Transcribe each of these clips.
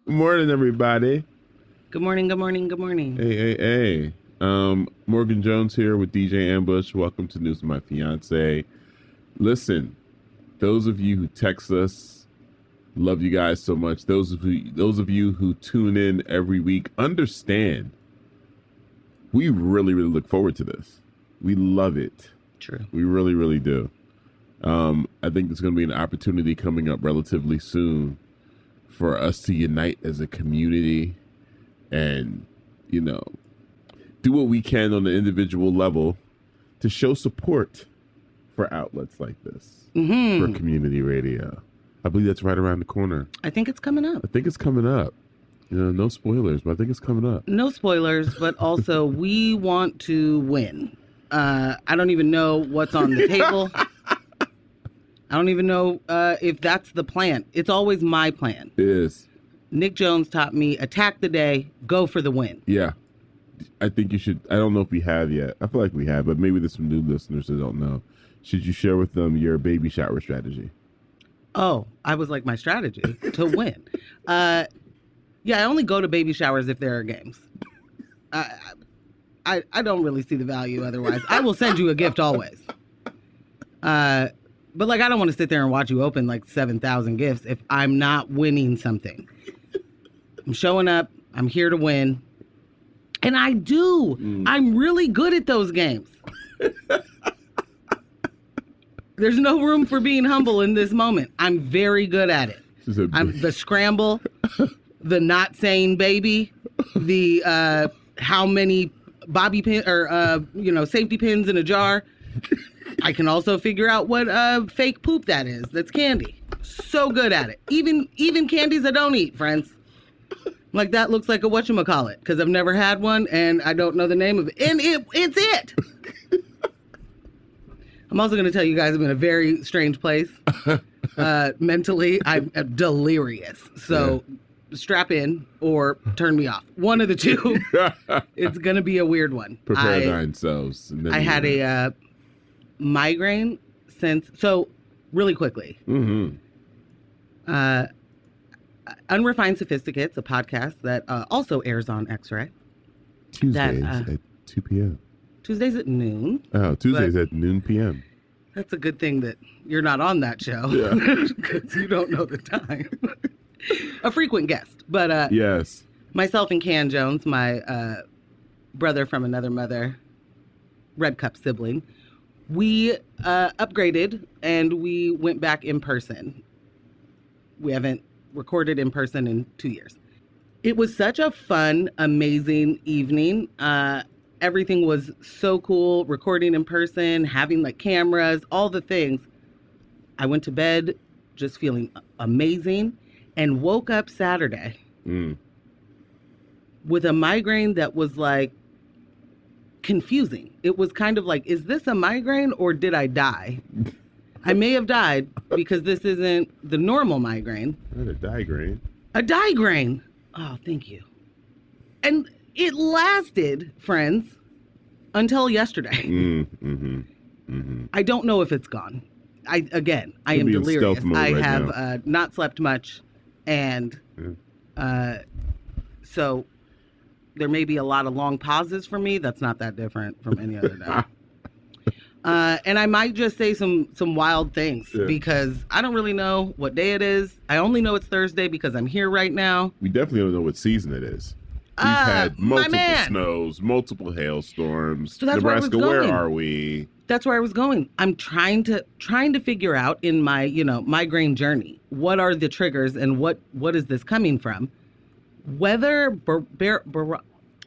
Good morning, everybody. Good morning, good morning, good morning. Hey. Morgan Jones here with DJ Ambush. Welcome to News of My Fiance. Listen, those of you who text us, love you guys so much. Those of you who tune in every week, understand. We really look forward to this. We love it. True. We really do. I think there's going to be an opportunity coming up relatively soon for us to unite as a community and, do what we can on the individual level to show support for outlets like this, for community radio. I believe that's right around the corner. I think it's coming up. No spoilers, but I think it's coming up. No spoilers, but also we want to win. I don't even know what's on the table. I don't even know if that's the plan. It's always my plan. It is. Nick Jones taught me, attack the day, go for the win. Yeah. I think you should. I don't know if we have yet. I feel like we have, but maybe there's some new listeners that don't know. Should you share with them your baby shower strategy? Oh, I was like, my strategy to win. Yeah, I only go to baby showers if there are games. I don't really see the value otherwise. I will send you a gift always. But I don't want to sit there and watch you open like 7,000 gifts if I'm not winning something. I'm showing up. I'm here to win. And I do. I'm really good at those games. There's no room for being humble in this moment. I'm very good at it. I'm the scramble, the not saying baby, the how many bobby pin or safety pins in a jar. I can also figure out what fake poop that is. That's candy. So good at it. Even candies I don't eat, friends. Like that looks like a whatchamacallit because I've never had one and I don't know the name of it. And it's it. I'm also going to tell you guys I'm in a very strange place. Mentally, I'm delirious. So strap in or turn me off. One of the two. It's going to be a weird one. Prepare thine selves. I had a migraine so really quickly. Unrefined Sophisticates, a podcast that also airs on X-Ray. Tuesdays at 2 p.m. Tuesdays at noon. Oh, Tuesdays at noon p.m. That's a good thing that you're not on that show. Because you don't know the time. A frequent guest. But yes. Myself and Can Jones, my brother from another mother, Red Cup sibling, we upgraded and we went back in person. We haven't recorded in person in 2 years. It was such a fun, amazing evening. Everything was so cool, recording in person, having cameras, all the things. I went to bed just feeling amazing and woke up Saturday with a migraine that was confusing. It was kind of is this a migraine or did I die? I may have died because this isn't the normal migraine. A digraine. A digraine. Oh, thank you. And it lasted, friends, until yesterday. I don't know if it's gone. I am delirious. I have not slept much. And so there may be a lot of long pauses for me. That's not that different from any other day. And I might just say some wild things because I don't really know what day it is. I only know it's Thursday because I'm here right now. We definitely don't know what season it is. We've had multiple snows, multiple hailstorms. So that's Nebraska, where are we? That's where I was going. I'm trying to figure out in my, migraine journey, what are the triggers and what is this coming from? Whether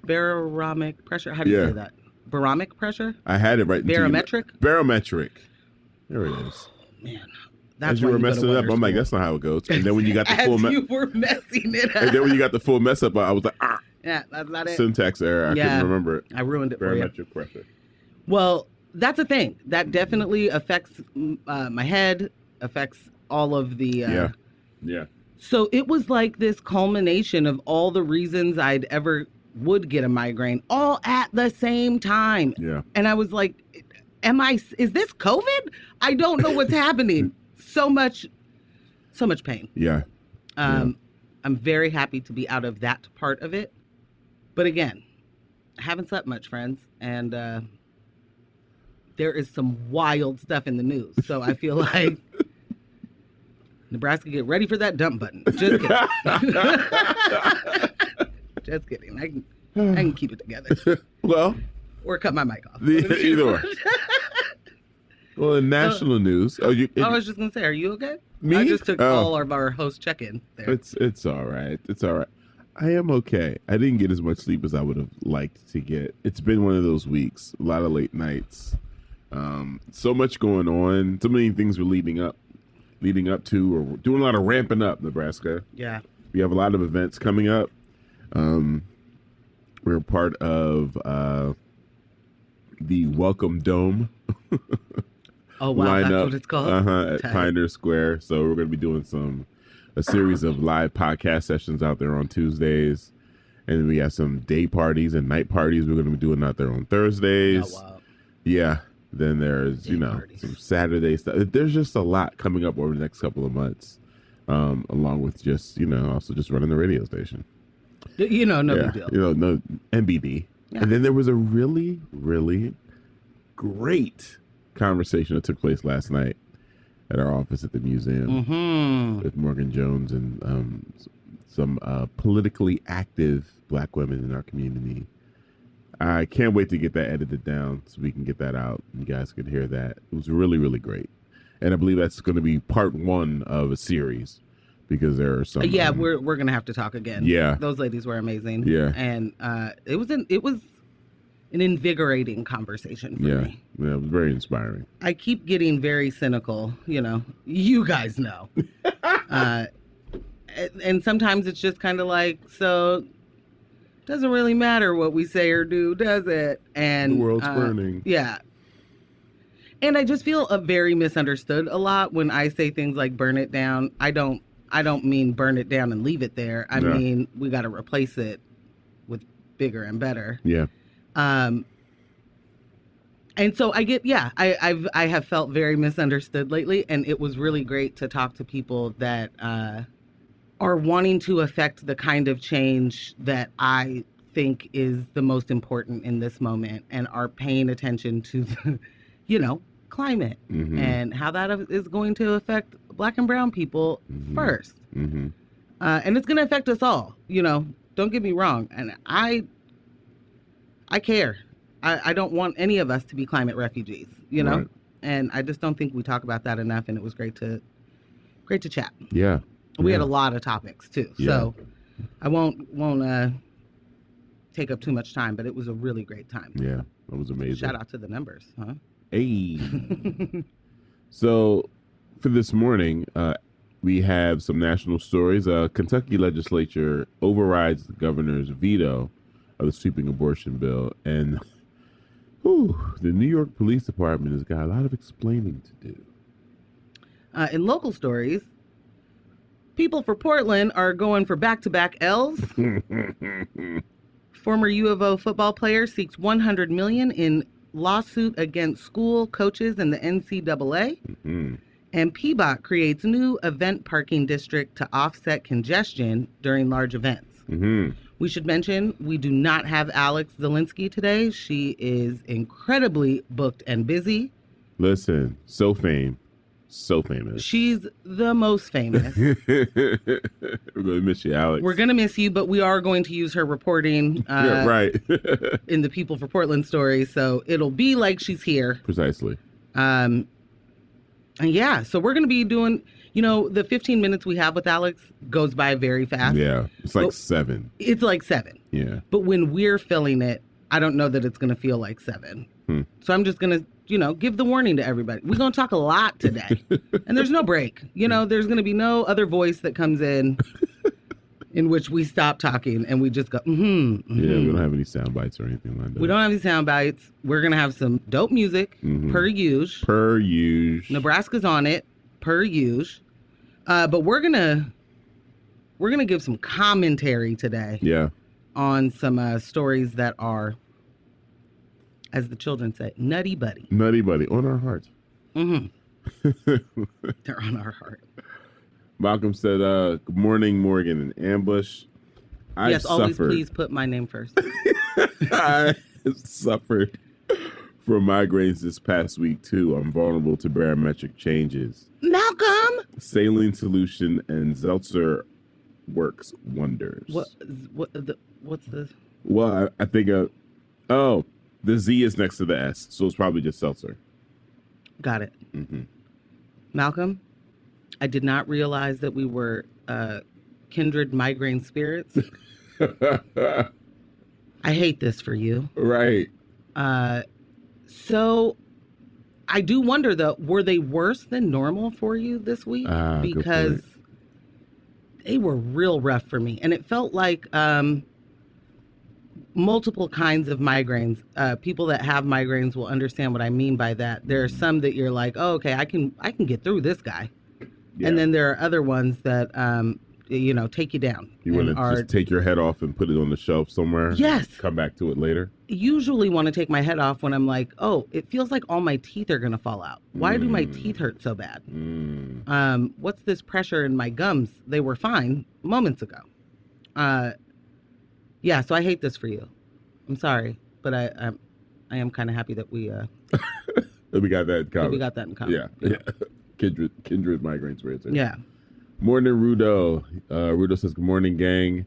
barometric pressure, how do you say that? Barometric pressure? I had it right. Barometric? Barometric. There it is. Man, that's as you were messing it up, I'm like, that's not how it goes. And then when you got the full you were messing it up. And then when you got the full mess up, I was like, yeah, that's not it. Syntax error. I couldn't remember it. I ruined it for you. Barometric pressure. Well, that's a thing. That definitely affects my head, affects all of the... Yeah. So it was like this culmination of all the reasons I'd ever would get a migraine all at the same time. Yeah. And I was like, is this COVID? I don't know what's happening. So much pain. Yeah. I'm I'm very happy to be out of that part of it. But again, I haven't slept much, friends, and there is some wild stuff in the news. So I feel like Nebraska, get ready for that dump button. Just kidding. Just kidding. I can keep it together. Well, or cut my mic off. Either way. Well, in national news. I was just gonna say, are you okay? Me? I just took all of our host check-in there. It's all right. It's all right. I am okay. I didn't get as much sleep as I would have liked to get. It's been one of those weeks. A lot of late nights. So much going on. So many things we're leading up to, or we're doing a lot of ramping up, Nebraska. Yeah. We have a lot of events coming up. We're part of the Welcome Dome. Oh, wow, that's what it's called? At Pioneer Square. So we're going to be doing a series of live podcast sessions out there on Tuesdays. And we have some day parties and night parties we're going to be doing out there on Thursdays. Oh, wow. Yeah. Then there's, parties. Some Saturday stuff. There's just a lot coming up over the next couple of months, along with just, also just running the radio station. No big deal. No NBD. Yeah. And then there was a really, really great conversation that took place last night at our office at the museum with Morgan Jones and some politically active Black women in our community. I can't wait to get that edited down so we can get that out and you guys can hear that. It was really, really great. And I believe that's going to be part 1 of a series because there are some. Yeah, we're going to have to talk again. Yeah. Those ladies were amazing. Yeah. And it was an invigorating conversation for me. Yeah, it was very inspiring. I keep getting very cynical, you guys know. And sometimes it's just kind of like, so doesn't really matter what we say or do, does it? And the world's burning. Yeah. And I just feel very misunderstood a lot when I say things like burn it down. I don't mean burn it down and leave it there. I mean, we got to replace it with bigger and better. Yeah. And so I have felt very misunderstood lately, and it was really great to talk to people that are wanting to affect the kind of change that I think is the most important in this moment, and are paying attention to the, climate and how that is going to affect Black and brown people first. And it's going to affect us all, don't get me wrong. And I care. I don't want any of us to be climate refugees, right. And I just don't think we talk about that enough. And it was great to chat. Yeah. We had a lot of topics too. Yeah. So I won't take up too much time, but it was a really great time. Yeah. That was amazing. Shout out to the numbers, huh? Hey. So for this morning, we have some national stories. Kentucky legislature overrides the governor's veto of the sweeping abortion bill. And the New York Police Department has got a lot of explaining to do. In local stories, people for Portland are going for back-to-back L's. Former U of O football player seeks $100 million in lawsuit against school coaches and the NCAA. And PBOT creates new event parking district to offset congestion during large events. We should mention we do not have Alex Zielinski today. She is incredibly booked and busy. Listen, so famous. She's the most famous. We're going to miss you, Alex. We're going to miss you, but we are going to use her reporting right. in the People for Portland story. So it'll be like she's here. Precisely. And yeah, so we're going to be doing, the 15 minutes we have with Alex goes by very fast. Yeah, it's like 7. It's like 7. Yeah. But when we're filling it, I don't know that it's going to feel like 7. So I'm just going to, give the warning to everybody. We're going to talk a lot today. And there's no break. There's going to be no other voice that comes in which we stop talking and we just go, Yeah, we don't have any sound bites or anything like that. We don't have any sound bites. We're going to have some dope music, per usual. Nebraska's on it, per usual. But we're going to give some commentary today. Yeah. On some stories that are, as the children say, nutty buddy. Nutty buddy, on our hearts. They're on our heart. Malcolm said, "Good morning, Morgan and Ambush. I've Yes, always suffered. please put my name first. I suffered from migraines this past week too. I'm vulnerable to barometric changes. Malcolm, Saline solution and zeltzer works wonders. what's this? Well, I think the Z is next to the S, so it's probably just seltzer. Got it. Mm-hmm. Malcolm, I did not realize that we were kindred migraine spirits. I hate this for you. Right. So I do wonder though, were they worse than normal for you this week? Because they were real rough for me. And it felt like multiple kinds of migraines. People that have migraines will understand what I mean by that. There are some that you're like, oh, okay, I can get through this guy. Yeah. And then there are other ones that take you down. You want to just take your head off and put it on the shelf somewhere? Yes. Come back to it later? Usually want to take my head off when I'm like, oh, it feels like all my teeth are going to fall out. Why do my teeth hurt so bad? What's this pressure in my gums? They were fine moments ago. Yeah, so I hate this for you. I'm sorry, but I am kind of happy that we we got that in common. We got that in common. Yeah. Kindred migraine spirits. Yeah. Morning, Rudo. Rudo says, good morning, gang.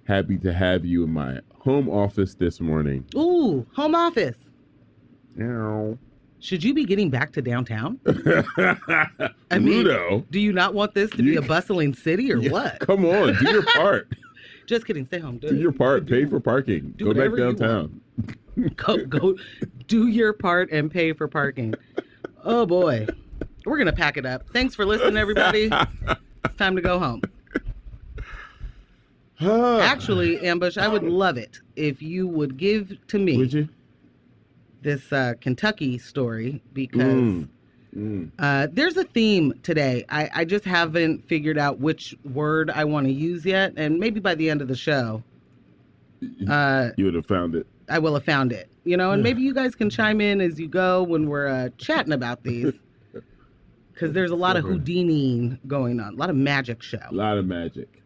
Happy to have you in my home office this morning. Ooh, home office. Ow. Should you be getting back to downtown? I mean, Rudo, do you not want this to be a bustling city or what? Come on, do your part. Just kidding. Stay home. Do your part. Pay for parking. Go back downtown. Go do your part and pay for parking. Oh, boy. We're going to pack it up. Thanks for listening, everybody. It's time to go home. Actually, Ambush, I would love it if you would give to me would you? This Kentucky story because there's a theme today. I just haven't figured out which word I want to use yet. And maybe by the end of the show, you would have found it. I will have found it. And maybe you guys can chime in as you go when we're chatting about these. Because there's a lot of Houdini going on. A lot of magic show. A lot of magic.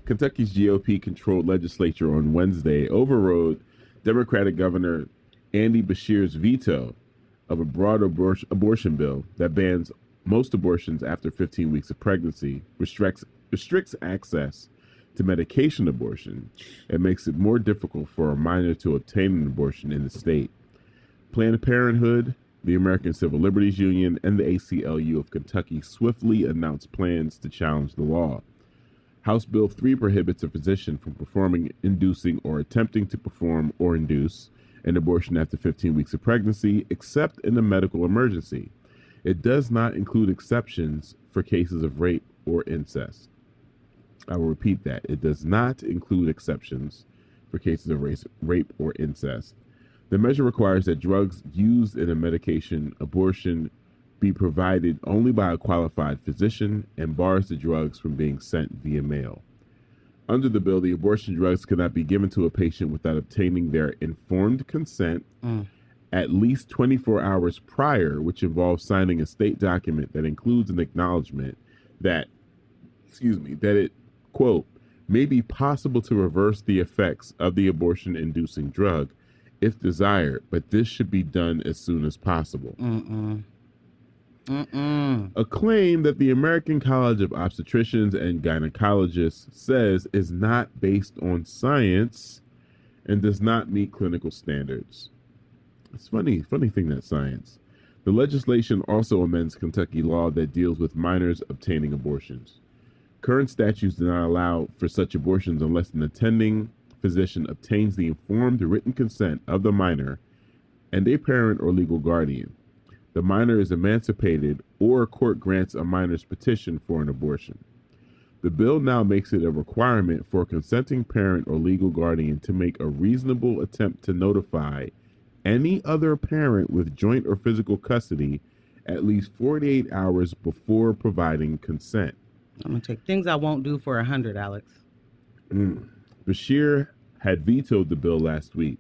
Kentucky's GOP-controlled legislature on Wednesday overrode Democratic Governor Andy Beshear's veto of a broad abortion bill that bans most abortions after 15 weeks of pregnancy, restricts access to medication abortion, and makes it more difficult for a minor to obtain an abortion in the state. Planned Parenthood, the American Civil Liberties Union, and the ACLU of Kentucky swiftly announced plans to challenge the law. House Bill 3 prohibits a physician from performing, inducing, or attempting to perform or induce an abortion after 15 weeks of pregnancy, except in a medical emergency. It does not include exceptions for cases of rape or incest. I will repeat that. It does not include exceptions for cases of rape or incest. The measure requires that drugs used in a medication abortion be provided only by a qualified physician and bars the drugs from being sent via mail. Under the bill, the abortion drugs cannot be given to a patient without obtaining their informed consent at least 24 hours prior, which involves signing a state document that includes an acknowledgement that it, quote, may be possible to reverse the effects of the abortion-inducing drug if desired, but this should be done as soon as possible. A claim that the American College of Obstetricians and Gynecologists says is not based on science and does not meet clinical standards. It's funny thing that science. The legislation also amends Kentucky law that deals with minors obtaining abortions. Current statutes do not allow for such abortions unless an attending physician obtains the informed written consent of the minor and a parent or legal guardian. The minor is emancipated or a court grants a minor's petition for an abortion. The bill now makes it a requirement for a consenting parent or legal guardian to make a reasonable attempt to notify any other parent with joint or physical custody at least 48 hours before providing consent. I'm going to take things I won't do for 100, Alex. Beshear had vetoed the bill last week,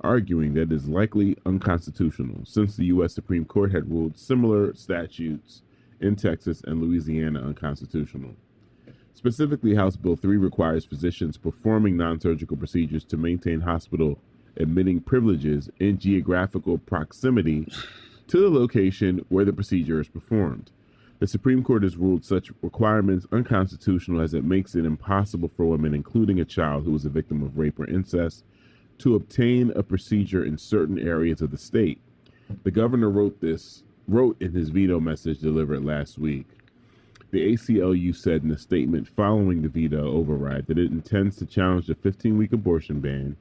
arguing that it is likely unconstitutional since the U.S. Supreme Court had ruled similar statutes in Texas and Louisiana unconstitutional. Specifically, House Bill 3 requires physicians performing non-surgical procedures to maintain hospital admitting privileges in geographical proximity to the location where the procedure is performed. The Supreme Court has ruled such requirements unconstitutional as it makes it impossible for women, including a child who is a victim of rape or incest, to obtain a procedure in certain areas of the state. The governor wrote in his veto message delivered last week. The ACLU said in a statement following the veto override that it intends to challenge the 15-week abortion ban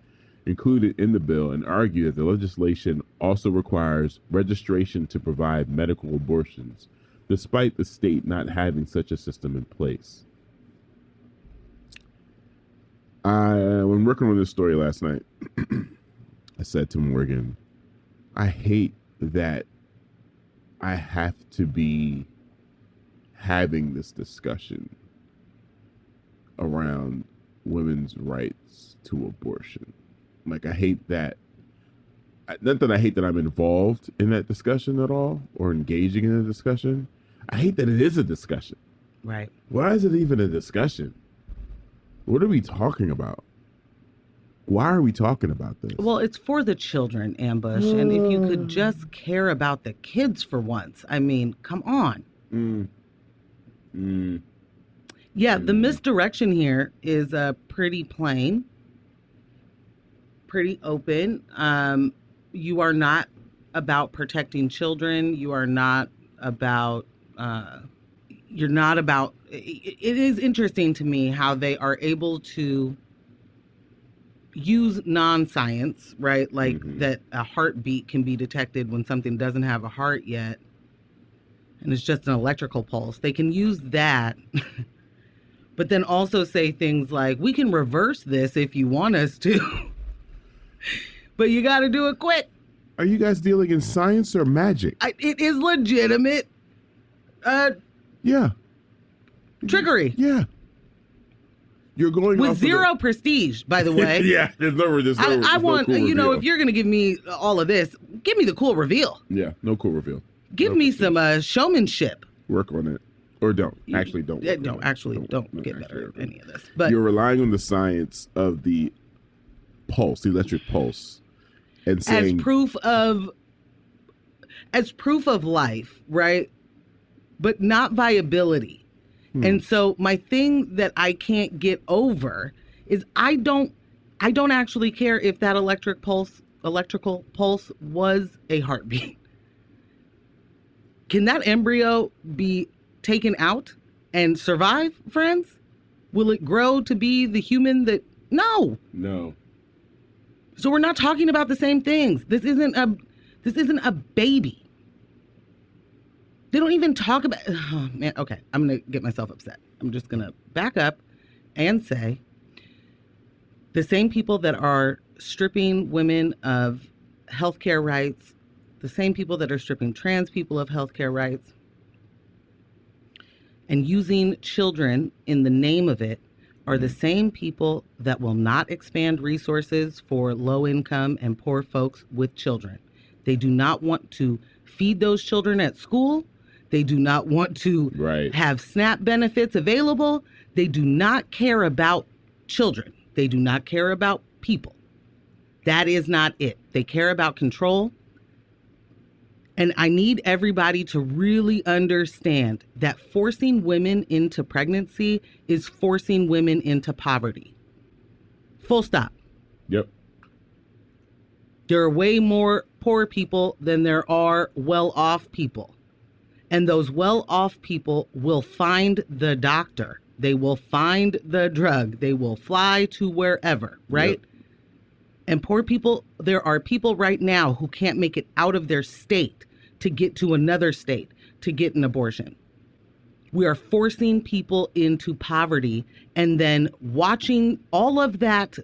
included in the bill and argue that the legislation also requires registration to provide medical abortions, despite the state not having such a system in place. When working on this story last night, I said to Morgan, I hate that I have to be having this discussion around women's rights to abortion. Like, I hate that. Not that I hate that I'm involved in that discussion at all or engaging in a discussion. I hate that it is a discussion. Right. Why is it even a discussion? What are we talking about? Why are we talking about this? Well, it's for the children, Ambush. And if you could just care about the kids for once, I mean, come on. Yeah, the misdirection here is pretty plain, pretty open. You are not about protecting children. You are not about, you're not about, it is interesting to me how they are able to use non-science, right? Like that a heartbeat can be detected when something doesn't have a heart yet. And it's just an electrical pulse. They can use that, but then also say things like, we can reverse this if you want us to, but you got to do it quick. Are you guys dealing in science or magic? It is legitimate. Yeah. Trickery. Yeah. You're going with zero prestige, by the way. Yeah, there's no. I want, no cool you know, reveal. if you're going to give me all of this, give me the cool reveal. Yeah, no cool reveal. Give no me prestige. some showmanship. Work on it, or don't. Actually, don't. Work No, on it. actually, don't get better at any of this. But you're relying on the science of the pulse, the electric pulse, and saying as proof of life, right? But not viability. And so my thing that I can't get over is I don't actually care if that electrical pulse was a heartbeat. Can that embryo be taken out and survive, friends? Will it grow to be the human that? No. So we're not talking about the same things. This isn't a baby. They don't even talk about, oh man, okay, I'm going to get myself upset. I'm just going to back up and say the same people that are stripping women of healthcare rights, the same people that are stripping trans people of healthcare rights and using children in the name of it are the same people that will not expand resources for low income and poor folks with children. They do not want to feed those children at school. They do not want to have SNAP benefits available. They do not care about children. They do not care about people. That is not it. They care about control. And I need everybody to really understand that forcing women into pregnancy is forcing women into poverty. Full stop. Yep. There are way more poor people than there are well-off people. And those well-off people will find the doctor. They will find the drug. They will fly to wherever, right? Yep. And poor people, there are people right now who can't make it out of their state to get to another state to get an abortion. We are forcing people into poverty and then watching all of that,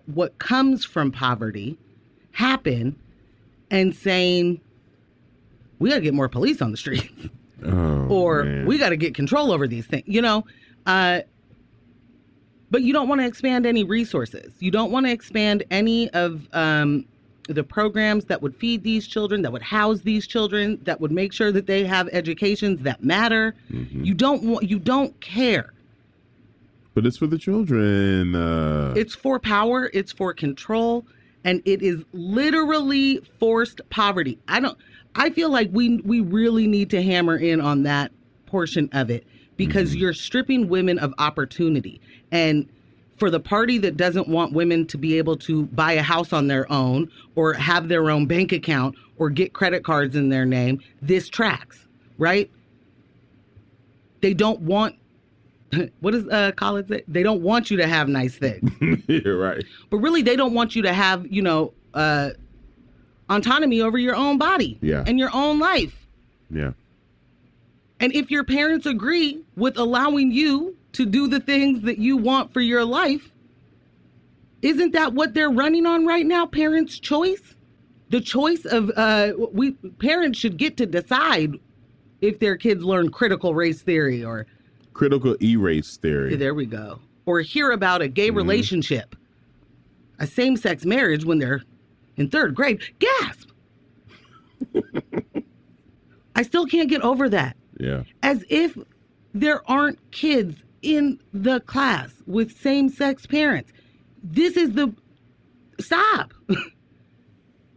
what comes from poverty happen and saying, we got to get more police on the streets. We got to get control over these things, but you don't want to expand any resources. You don't want to expand any of the programs that would feed these children, that would house these children, that would make sure that they have educations that matter. You don't care. But it's for the children. It's for power, it's for control, and it is literally forced poverty. I feel like we really need to hammer in on that portion of it, because you're stripping women of opportunity. And for the party that doesn't want women to be able to buy a house on their own or have their own bank account or get credit cards in their name, this tracks, right? They don't want, what does Collins say? They don't want you to have nice things. You're right. But really, they don't want you to have, autonomy over your own body and your own life. Yeah. And if your parents agree with allowing you to do the things that you want for your life, isn't that what they're running on right now? Parents' choice? The choice of, parents should get to decide if their kids learn critical race theory or critical erase theory. There we go. Or hear about a gay relationship, a same-sex marriage when they're in third grade. Gasp! I still can't get over that. Yeah. As if there aren't kids in the class with same-sex parents. This is stop.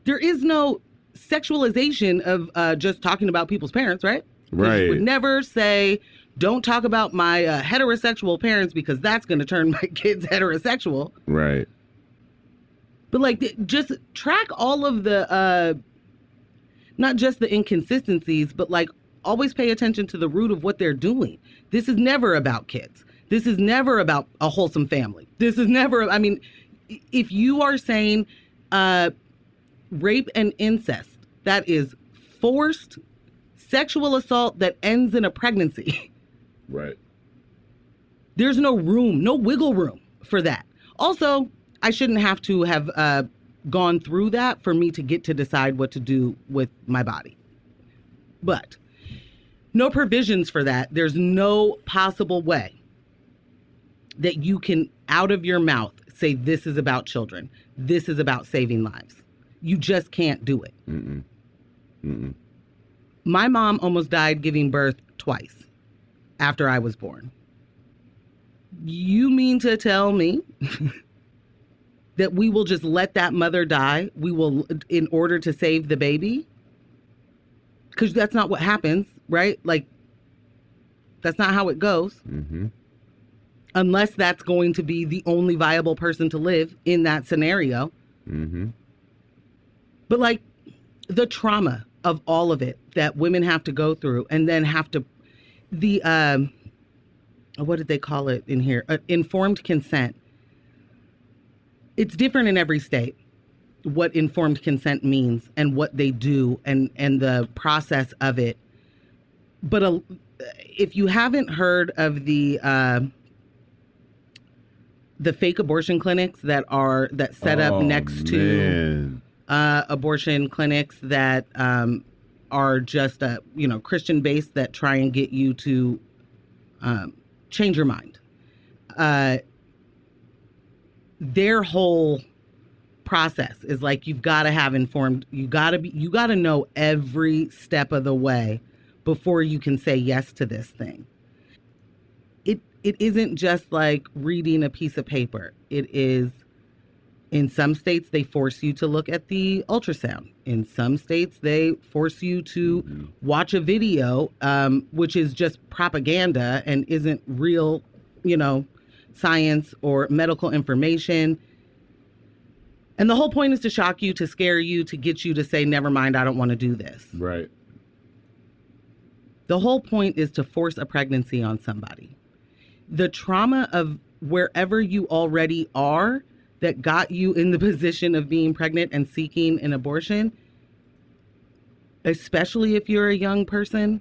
There is no sexualization of just talking about people's parents, right? Right. You would never say, don't talk about my heterosexual parents because that's going to turn my kids heterosexual. Right. But just track all of the, not just the inconsistencies, but always pay attention to the root of what they're doing. This is never about kids. This is never about a wholesome family. This is never, if you are saying rape and incest, that is forced sexual assault that ends in a pregnancy. Right. There's no room, no wiggle room for that. Also, I shouldn't have to have gone through that for me to get to decide what to do with my body. But no provisions for that. There's no possible way that you can, out of your mouth, say this is about children. This is about saving lives. You just can't do it. Mm-mm. Mm-mm. My mom almost died giving birth twice after I was born. You mean to tell me that we will just let that mother die? We will, in order to save the baby? Because that's not what happens, right? That's not how it goes. Mm-hmm. Unless that's going to be the only viable person to live in that scenario. Mm-hmm. But the trauma of all of it that women have to go through, and then have to, what did they call it in here? Informed consent. It's different in every state, what informed consent means and what they do and the process of it. But if you haven't heard of the fake abortion clinics that set up next to abortion clinics that are just Christian based, that try and get you to change your mind. Their whole process is you've got to have informed, you got to know every step of the way before you can say yes to this thing. It isn't just reading a piece of paper. It is, in some states, they force you to look at the ultrasound. In some states, they force you to watch a video, which is just propaganda and isn't real, science or medical information. And the whole point is to shock you, to scare you, to get you to say, never mind, I don't want to do this. Right. The whole point is to force a pregnancy on somebody. The trauma of wherever you already are that got you in the position of being pregnant and seeking an abortion, especially if you're a young person,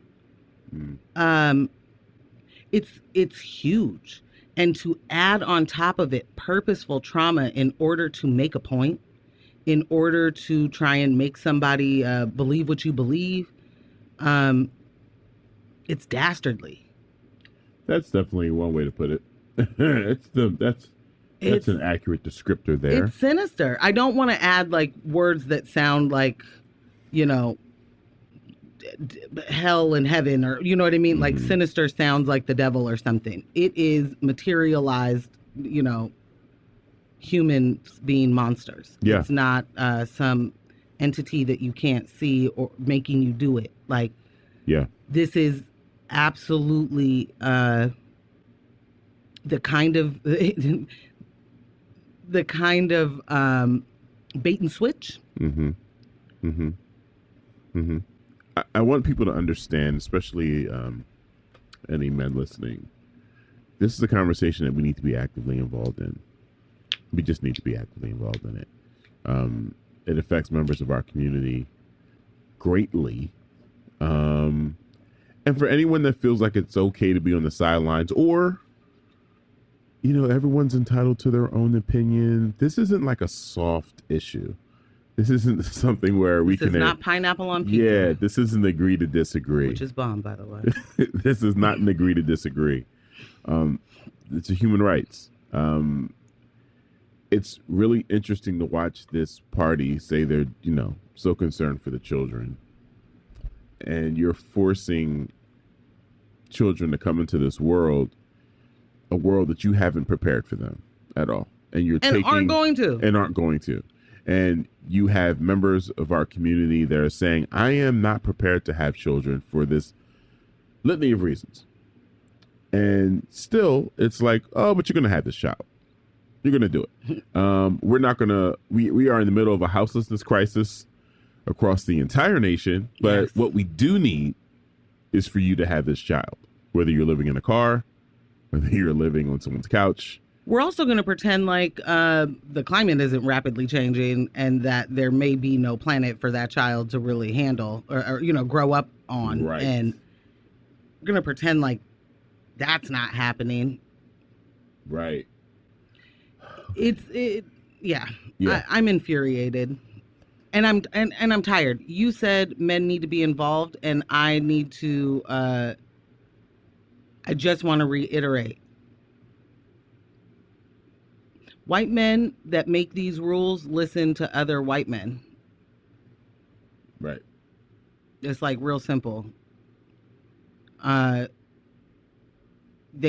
it's huge. And to add on top of it purposeful trauma in order to make a point, in order to try and make somebody believe what you believe, it's dastardly. That's definitely one way to put it. That's That's an accurate descriptor there. It's sinister. I don't want to add like words that sound like, you know, hell and heaven, or you know what I mean? Like sinister sounds like the devil or something. It is materialized, you know, humans being monsters. Yeah. It's not some entity that you can't see or making you do it. Like, yeah, this is absolutely the kind of the kind of bait and switch. I want people to understand, especially any men listening, this is a conversation that we need to be actively involved in. We just need to be actively involved in it. It affects members of our community greatly. And for anyone that feels like it's okay to be on the sidelines, or, you know, everyone's entitled to their own opinion. This isn't like a soft issue. This isn't something where we can... This is not pineapple on pizza. Yeah, this isn't agree to disagree. Which is bomb, by the way. This is not an agree to disagree. It's a human rights. It's really interesting to watch this party say they're, you know, so concerned for the children. And you're forcing children to come into this world, a world that you haven't prepared for them at all. And you're aren't going to. And you have members of our community that are saying, I am not prepared to have children for this litany of reasons. And still, it's like, oh, but you're going to have this child. You're going to do it. We're not going to, we are in the middle of a houselessness crisis across the entire nation. But yes. What we do need is for you to have this child, whether you're living in a car, whether you're living on someone's couch. We're also going to pretend like the climate isn't rapidly changing and that there may be no planet for that child to really handle or you know, grow up on. Right. And we're going to pretend like that's not happening. Right. Yeah. I'm infuriated. And I'm tired. You said men need to be involved, and I need to I just want to reiterate. White men that make these rules listen to other white men. Right. It's like real simple. They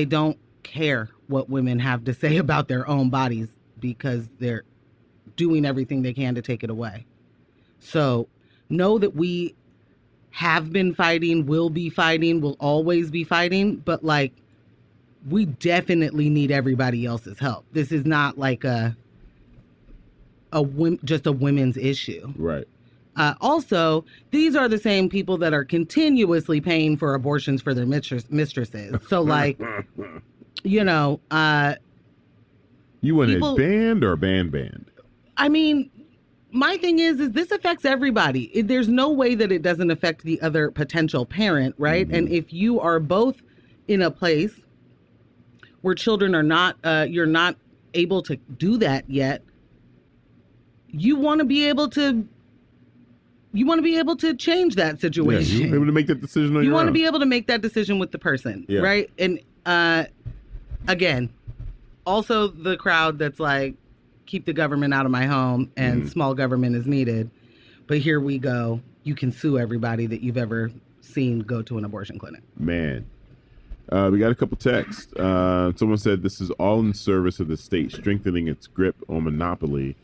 don't care what women have to say about their own bodies because they're doing everything they can to take it away. So know that we have been fighting, will be fighting, will always be fighting, but like, we definitely need everybody else's help. This is not like just a women's issue. Right. Also, these are the same people that are continuously paying for abortions for their mistresses. So, like, you know, you want it banned or banned? I mean, my thing is this affects everybody. There's no way that it doesn't affect the other potential parent, right? Mm-hmm. And if you are both in a place where children are not, you're not able to do that yet, you want to be able to change that situation. Yeah, you want to be able to make that decision on your own. You want to be able to make that decision with the person, yeah. Right? And again, also the crowd that's like, keep the government out of my home and small government is needed. But here we go. You can sue everybody that you've ever seen go to an abortion clinic. Man. We got a couple texts. Someone said this is all in service of the state strengthening its grip on monopoly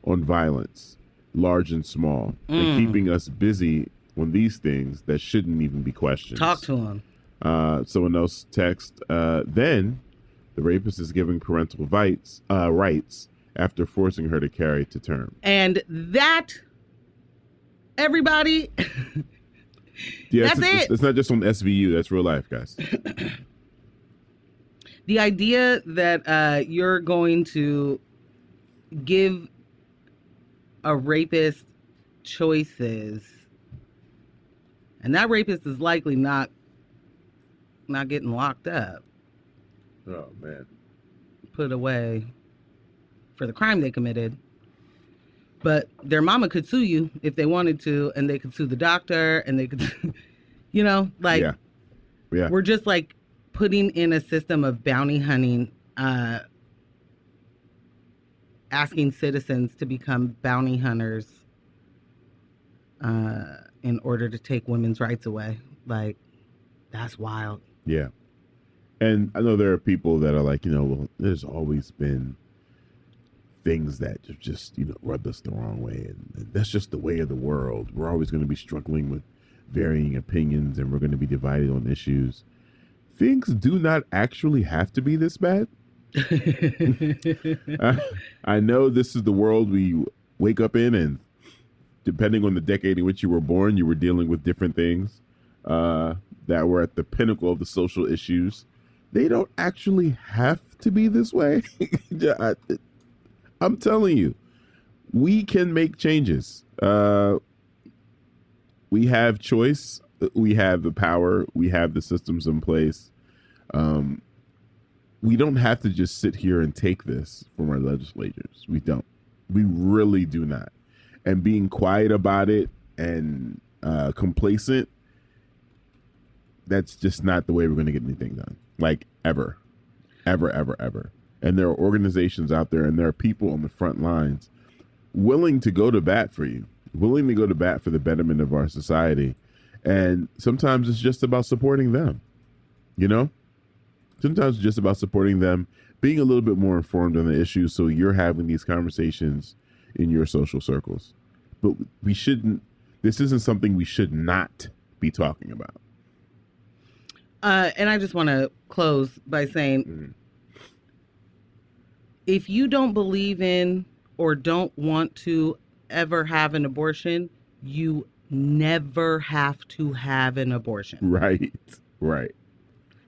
on violence, large and small, and keeping us busy on these things that shouldn't even be questioned. Talk to them. Someone else text, then the rapist is giving parental rights after forcing her to carry to term. And that, everybody... Yeah, that's it. It's not just on SVU. That's real life, guys. The idea that you're going to give a rapist choices, and that rapist is likely not getting locked up. Oh, man. Put away for the crime they committed. But their mama could sue you if they wanted to, and they could sue the doctor, and they could, you know, like, yeah. We're just like putting in a system of bounty hunting asking citizens to become bounty hunters in order to take women's rights away. Like, that's wild. Yeah. And I know there are people that are like, well, there's always been things that just rub us the wrong way. And that's just the way of the world. We're always going to be struggling with varying opinions, and we're going to be divided on issues. Things do not actually have to be this bad. I know this is the world we wake up in, and depending on the decade in which you were born, you were dealing with different things that were at the pinnacle of the social issues. They don't actually have to be this way. I'm telling you, we can make changes. We have choice. We have the power. We have the systems in place. We don't have to just sit here and take this from our legislators. We don't. We really do not. And being quiet about it and complacent, that's just not the way we're going to get anything done. Like, ever. Ever, ever, ever. And there are organizations out there, and there are people on the front lines willing to go to bat for you, willing to go to bat for the betterment of our society. And sometimes it's just about supporting them, Sometimes it's just about supporting them, being a little bit more informed on the issues, so you're having these conversations in your social circles. But this isn't something we should not be talking about. And I just want to close by saying, if you don't believe in or don't want to ever have an abortion, you never have to have an abortion. Right. Right.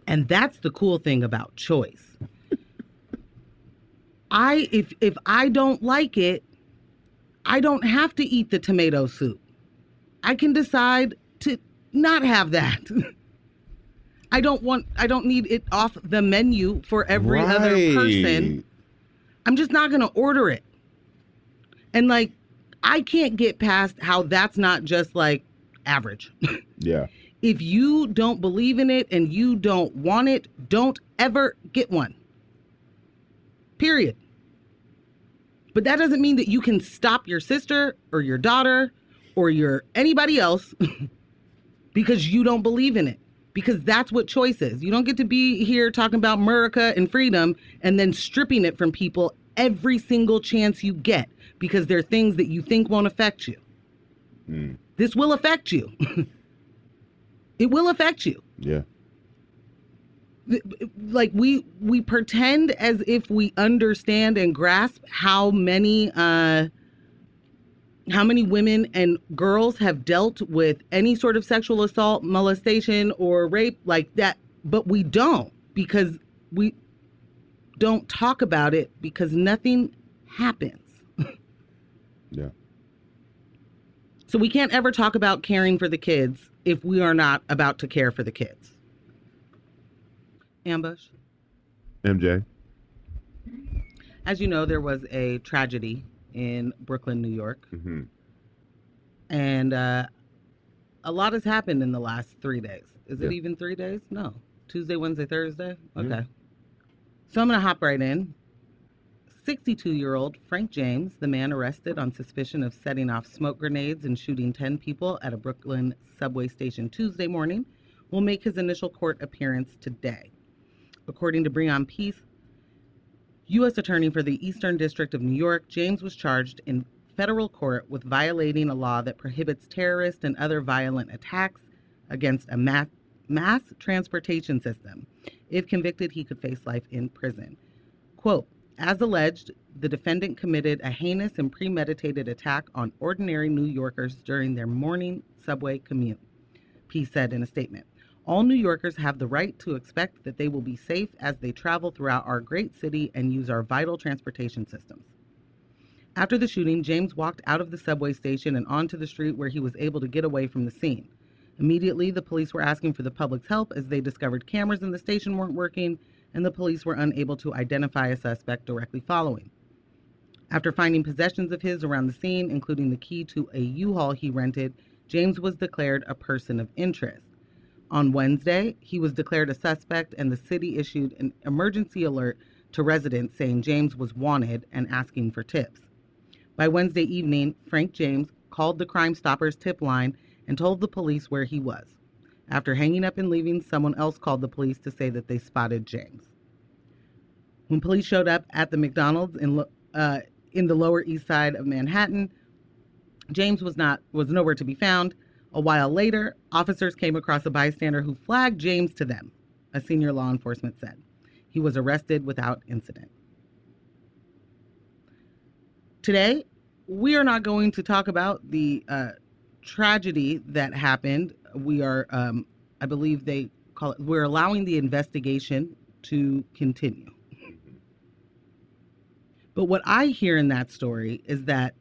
And that's the cool thing about choice. If I don't like it, I don't have to eat the tomato soup. I can decide to not have that. I don't need it off the menu for every other person. I'm just not going to order it. And I can't get past how that's not just average. Yeah. If you don't believe in it and you don't want it, don't ever get one. Period. But that doesn't mean that you can stop your sister or your daughter or anybody else because you don't believe in it. Because that's what choice is. You don't get to be here talking about America and freedom and then stripping it from people every single chance you get because there are things that you think won't affect you. This will affect you. It will affect you. Yeah. We pretend as if we understand and grasp how many women and girls have dealt with any sort of sexual assault, molestation, or rape like that, but we don't, because we don't talk about it because nothing happens. Yeah. So we can't ever talk about caring for the kids if we are not about to care for the kids. Ambush. MJ. As you know, there was a tragedy in Brooklyn, New York. Mm-hmm. And a lot has happened in the last 3 days. Is it Yeah. even 3 days? No. Tuesday, Wednesday, Thursday? Okay. Yeah. So I'm going to hop right in. 62-year-old Frank James, the man arrested on suspicion of setting off smoke grenades and shooting 10 people at a Brooklyn subway station Tuesday morning, will make his initial court appearance today. According to Bring On Peace, U.S. Attorney for the Eastern District of New York, James was charged in federal court with violating a law that prohibits terrorist and other violent attacks against a mass transportation system. If convicted, he could face life in prison. Quote, as alleged, the defendant committed a heinous and premeditated attack on ordinary New Yorkers during their morning subway commute, Peace said in a statement. All New Yorkers have the right to expect that they will be safe as they travel throughout our great city and use our vital transportation systems. After the shooting, James walked out of the subway station and onto the street where he was able to get away from the scene. Immediately, the police were asking for the public's help as they discovered cameras in the station weren't working and the police were unable to identify a suspect directly following. After finding possessions of his around the scene, including the key to a U-Haul he rented, James was declared a person of interest. On Wednesday, he was declared a suspect and the city issued an emergency alert to residents saying James was wanted and asking for tips. By Wednesday evening, Frank James called the Crime Stoppers tip line and told the police where he was. After hanging up and leaving, someone else called the police to say that they spotted James. When police showed up at the McDonald's in the Lower East Side of Manhattan, James was nowhere to be found. A while later, officers came across a bystander who flagged James to them, a senior law enforcement said. He was arrested without incident. Today, we are not going to talk about the tragedy that happened. We are, I believe they call it, we're allowing the investigation to continue. But what I hear in that story is that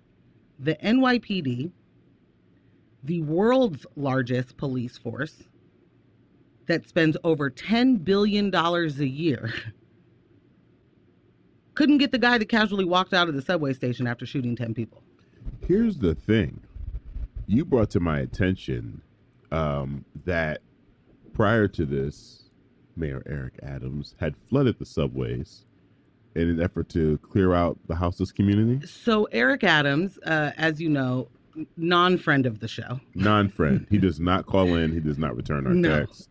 the NYPD, the world's largest police force that spends over $10 billion a year, couldn't get the guy that casually walked out of the subway station after shooting 10 people. Here's the thing. You brought to my attention that prior to this, Mayor Eric Adams had flooded the subways in an effort to clear out the houseless community. So Eric Adams, as you know, non-friend of the show. Non-friend. He does not call in. He does not return our text.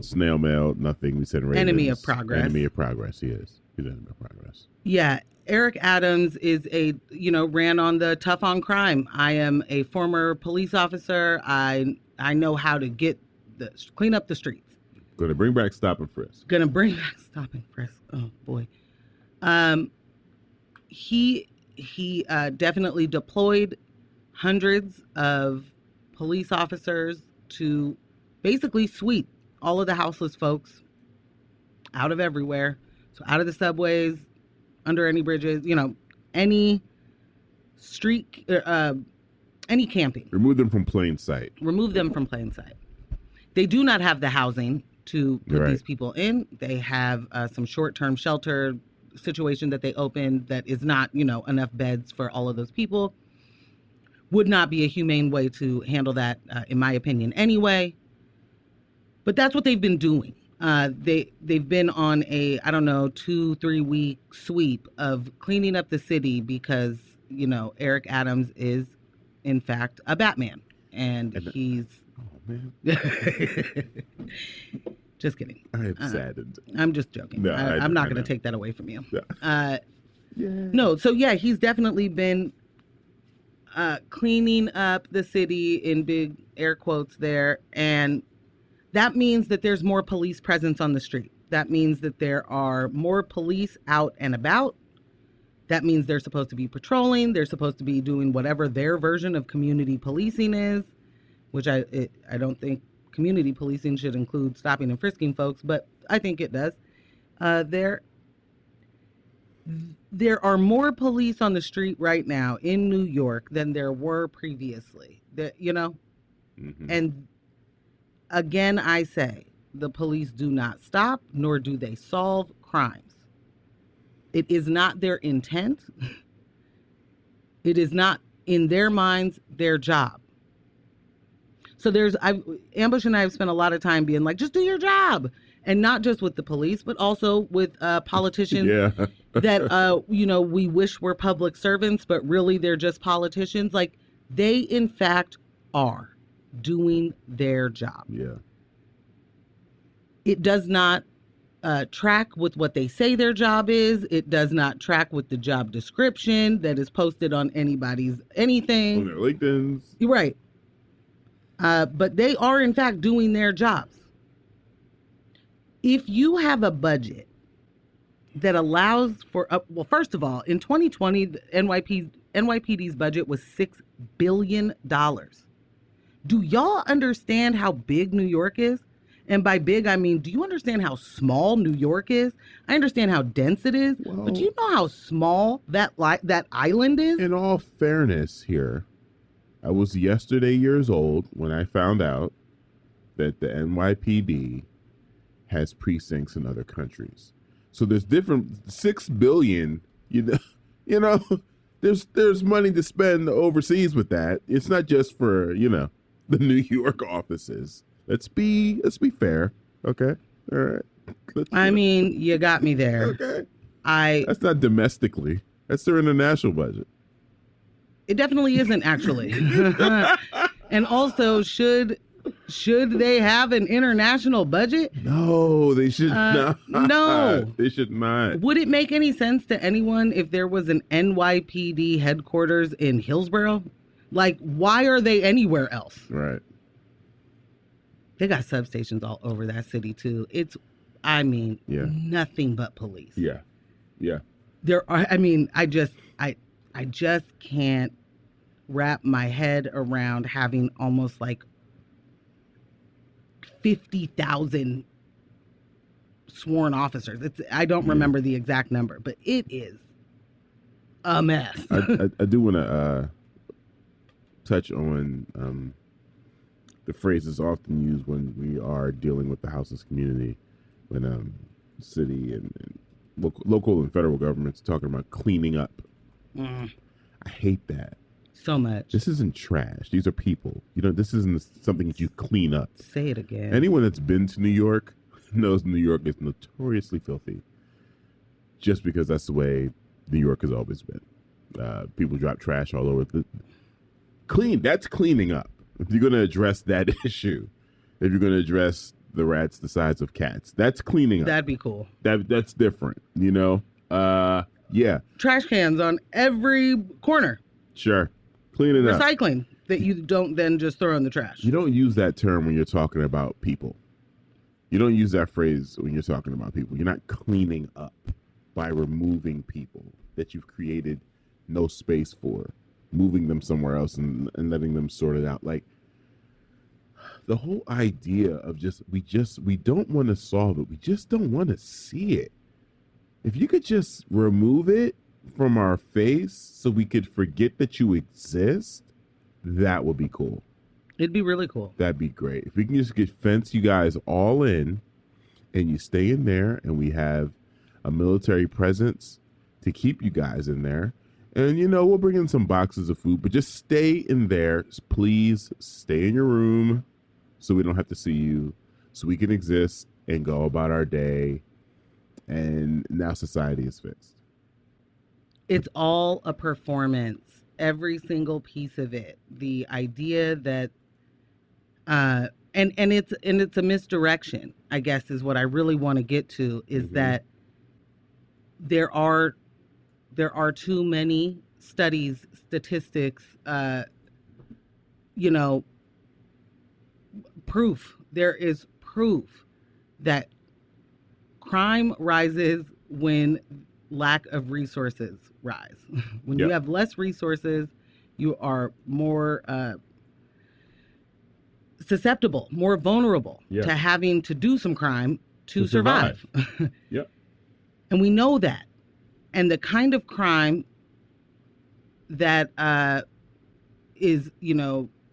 Snail mail, nothing. We send ravens. Enemy of progress. Enemy of progress, he is. He's an enemy of progress. Yeah. Eric Adams is ran on the tough on crime. I am a former police officer. I know how to clean up the streets. Going to bring back stop and frisk. Stop and frisk. Oh boy. He definitely deployed hundreds of police officers to basically sweep all of the houseless folks out of everywhere. So out of the subways, under any bridges, any street, any camping. Remove them from plain sight. They do not have the housing to put Right. these people in. They have some short-term shelter situation that they opened that is not, enough beds for all of those people. Would not be a humane way to handle that, in my opinion, anyway. But that's what they've been doing. They've been on a, 2-3 week sweep of cleaning up the city because, Eric Adams is, in fact, a Batman. And he's... Oh, man. Just kidding. I'm saddened. I'm just joking. No, I'm not going to take that away from you. No, so yeah, he's definitely been cleaning up the city in big air quotes there. And that means that there's more police presence on the street. That means that there are more police out and about. That means they're supposed to be patrolling. They're supposed to be doing whatever their version of community policing is, which I don't think community policing should include stopping and frisking folks, but I think it does. There are more police on the street right now in New York than there were previously. Mm-hmm. And again, I say the police do not stop, nor do they solve crimes. It is not their intent. It is not, in their minds, their job. So Ambush and I have spent a lot of time being like, just do your job. And not just with the police, but also with politicians that, we wish were public servants, but really they're just politicians. Like, they, in fact, are doing their job. Yeah. It does not track with what they say their job is. It does not track with the job description that is posted on anybody's anything. On their LinkedIn's. You're right. But they are, in fact, doing their jobs. If you have a budget that allows for, well, first of all, in 2020, the NYPD's budget was $6 billion. Do y'all understand how big New York is? And by big, I mean, do you understand how small New York is? I understand how dense it is, but do you know how small that island is? In all fairness here, I was yesterday years old when I found out that the NYPD has precincts in other countries. So there's different 6 billion, there's money to spend overseas with that. It's not just for, the New York offices. Let's be fair. Okay. All right. I mean, you got me there. Okay. I That's not domestically. That's their international budget. It definitely isn't actually. And also, should they have an international budget? No, they should not. No. They should not. Would it make any sense to anyone if there was an NYPD headquarters in Hillsborough? Like, why are they anywhere else? Right. They got substations all over that city too. It's, I mean, nothing but police. Yeah. Yeah. There are, I mean, I just can't wrap my head around having almost like 50,000 sworn officers. I don't remember the exact number, but it is a mess. I do want to touch on the phrase is often used when we are dealing with the houseless community, when city and local and federal governments talking about cleaning up. I hate that. So much. This isn't trash. These are people. You know, this isn't something that you clean up. Say it again. Anyone that's been to New York knows New York is notoriously filthy. Just because that's the way New York has always been. People drop trash all over. That's cleaning up. If you're going to address that issue, if you're going to address the rats the size of cats, that's cleaning up. That'd be cool. That's different, you know? Yeah. Trash cans on every corner. Sure. Clean it up. Recycling that you don't then just throw in the trash. You don't use that term when you're talking about people. You don't use that phrase when you're talking about people. You're not cleaning up by removing people that you've created no space for, moving them somewhere else and letting them sort it out. Like, the whole idea of we don't want to solve it. We just don't want to see it. If you could just remove it from our face so we could forget that you exist, that would be cool. It'd be really cool. That'd be great. If we can just fence you guys all in and you stay in there and we have a military presence to keep you guys in there. And, you know, we'll bring in some boxes of food, but just stay in there. Please stay in your room so we don't have to see you, so we can exist and go about our day. And now society is fixed. It's all a performance. Every single piece of it. The idea that, and it's a misdirection, I guess, is what I really want to get to, is that there are too many studies, statistics, proof. There is proof that crime rises when lack of resources rise. When you have less resources, you are more susceptible, more vulnerable to having to do some crime to survive. Yep. And we know that. And the kind of crime that is,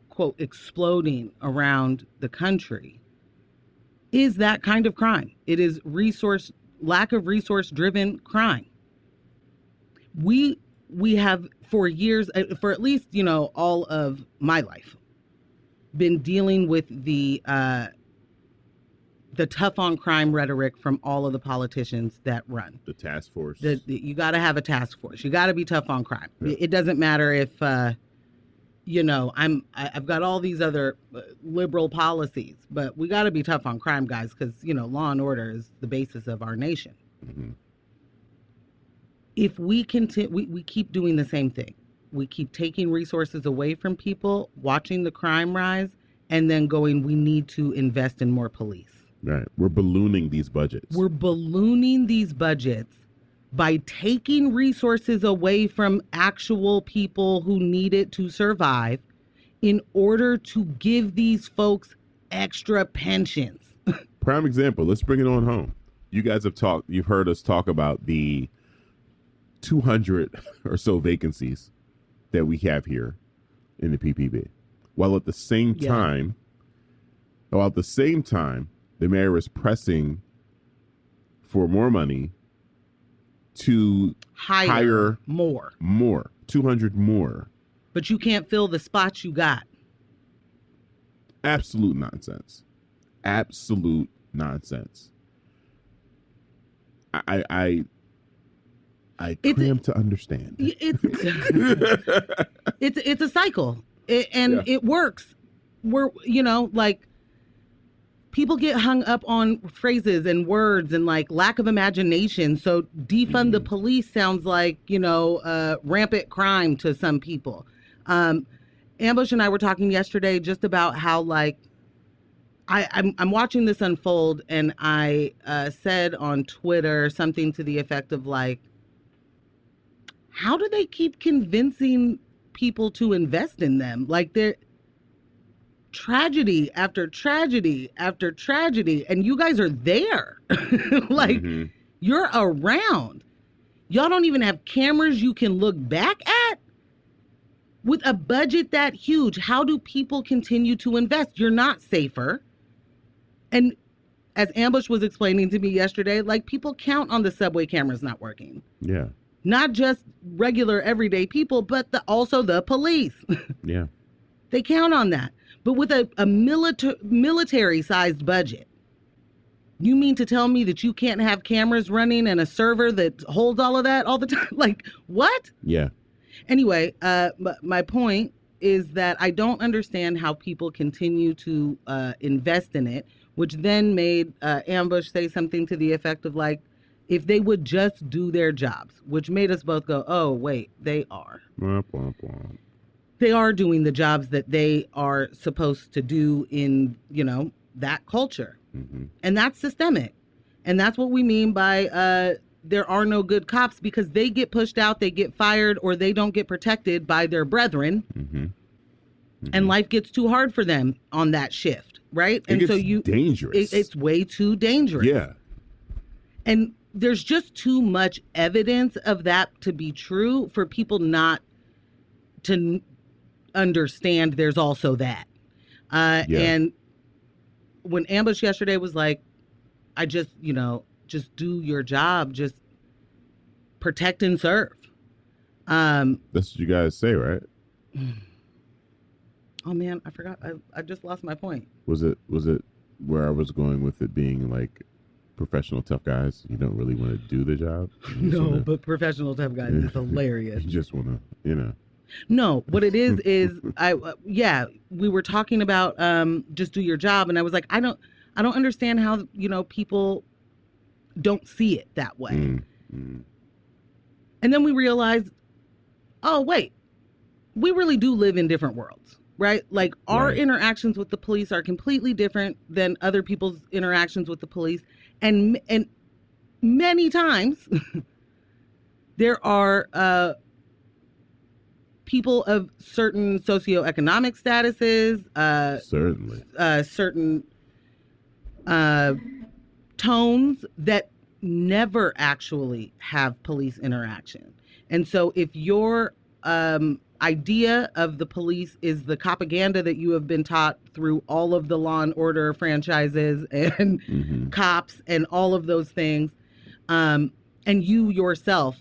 quote, exploding around the country is that kind of crime. It is lack of resource driven crime. We have for years, for at least, all of my life, been dealing with the tough on crime rhetoric from all of the politicians that run. The task force. You got to have a task force. You got to be tough on crime. Yeah. It doesn't matter if, I've got all these other liberal policies, but we got to be tough on crime, guys, because, law and order is the basis of our nation. Mm-hmm. If we keep doing the same thing. We keep taking resources away from people, watching the crime rise, and then going, we need to invest in more police. Right. We're ballooning these budgets. We're ballooning these budgets by taking resources away from actual people who need it to survive in order to give these folks extra pensions. Prime example. Let's bring it on home. You guys you've heard us talk about the 200 or so vacancies that we have here in the PPB. While at the same time, the mayor is pressing for more money to hire more, 200 more. But you can't fill the spots you got. Absolute nonsense. Absolute nonsense. I cram to understand. It's a cycle, Yeah. it works. We're like people get hung up on phrases and words and like lack of imagination. So defund the police sounds like rampant crime to some people. Ambush and I were talking yesterday just about how like I'm watching this unfold, and I said on Twitter something to the effect of like, how do they keep convincing people to invest in them? Like they're tragedy after tragedy after tragedy, and you guys are there. Like you're around. Y'all don't even have cameras you can look back at. With a budget that huge, how do people continue to invest? You're not safer. And as Ambush was explaining to me yesterday, like people count on the subway cameras not working. Yeah. Not just regular everyday people, but also the police. Yeah. They count on that. But with a military-sized budget, you mean to tell me that you can't have cameras running and a server that holds all of that all the time? Like, what? Yeah. Anyway, my point is that I don't understand how people continue to invest in it, which then made Ambush say something to the effect of like, if they would just do their jobs, which made us both go, oh, wait, they are. They are doing the jobs that they are supposed to do in, that culture. And that's systemic. And that's what we mean by there are no good cops, because they get pushed out, they get fired, or they don't get protected by their brethren. And life gets too hard for them on that shift, right? And so dangerous. It's way too dangerous. Yeah. And there's just too much evidence of that to be true for people not to understand there's also that. And when Ambush yesterday was like, I just, just do your job, just protect and serve. That's what you guys say, right? Oh man, I forgot. I just lost my point. Was it where I was going with it being like professional tough guys? You don't really want to do the job. No, but professional tough guys is hilarious. You just want to, No, what it is we were talking about just do your job, and I was like, I don't understand how people don't see it that way. And then we realized, oh wait, we really do live in different worlds, right? Like our interactions with the police are completely different than other people's interactions with the police, and many times there are people of certain socioeconomic statuses, certain tones that never actually have police interaction. And so if your idea of the police is the propaganda that you have been taught through all of the Law and Order franchises and cops and all of those things, and you yourself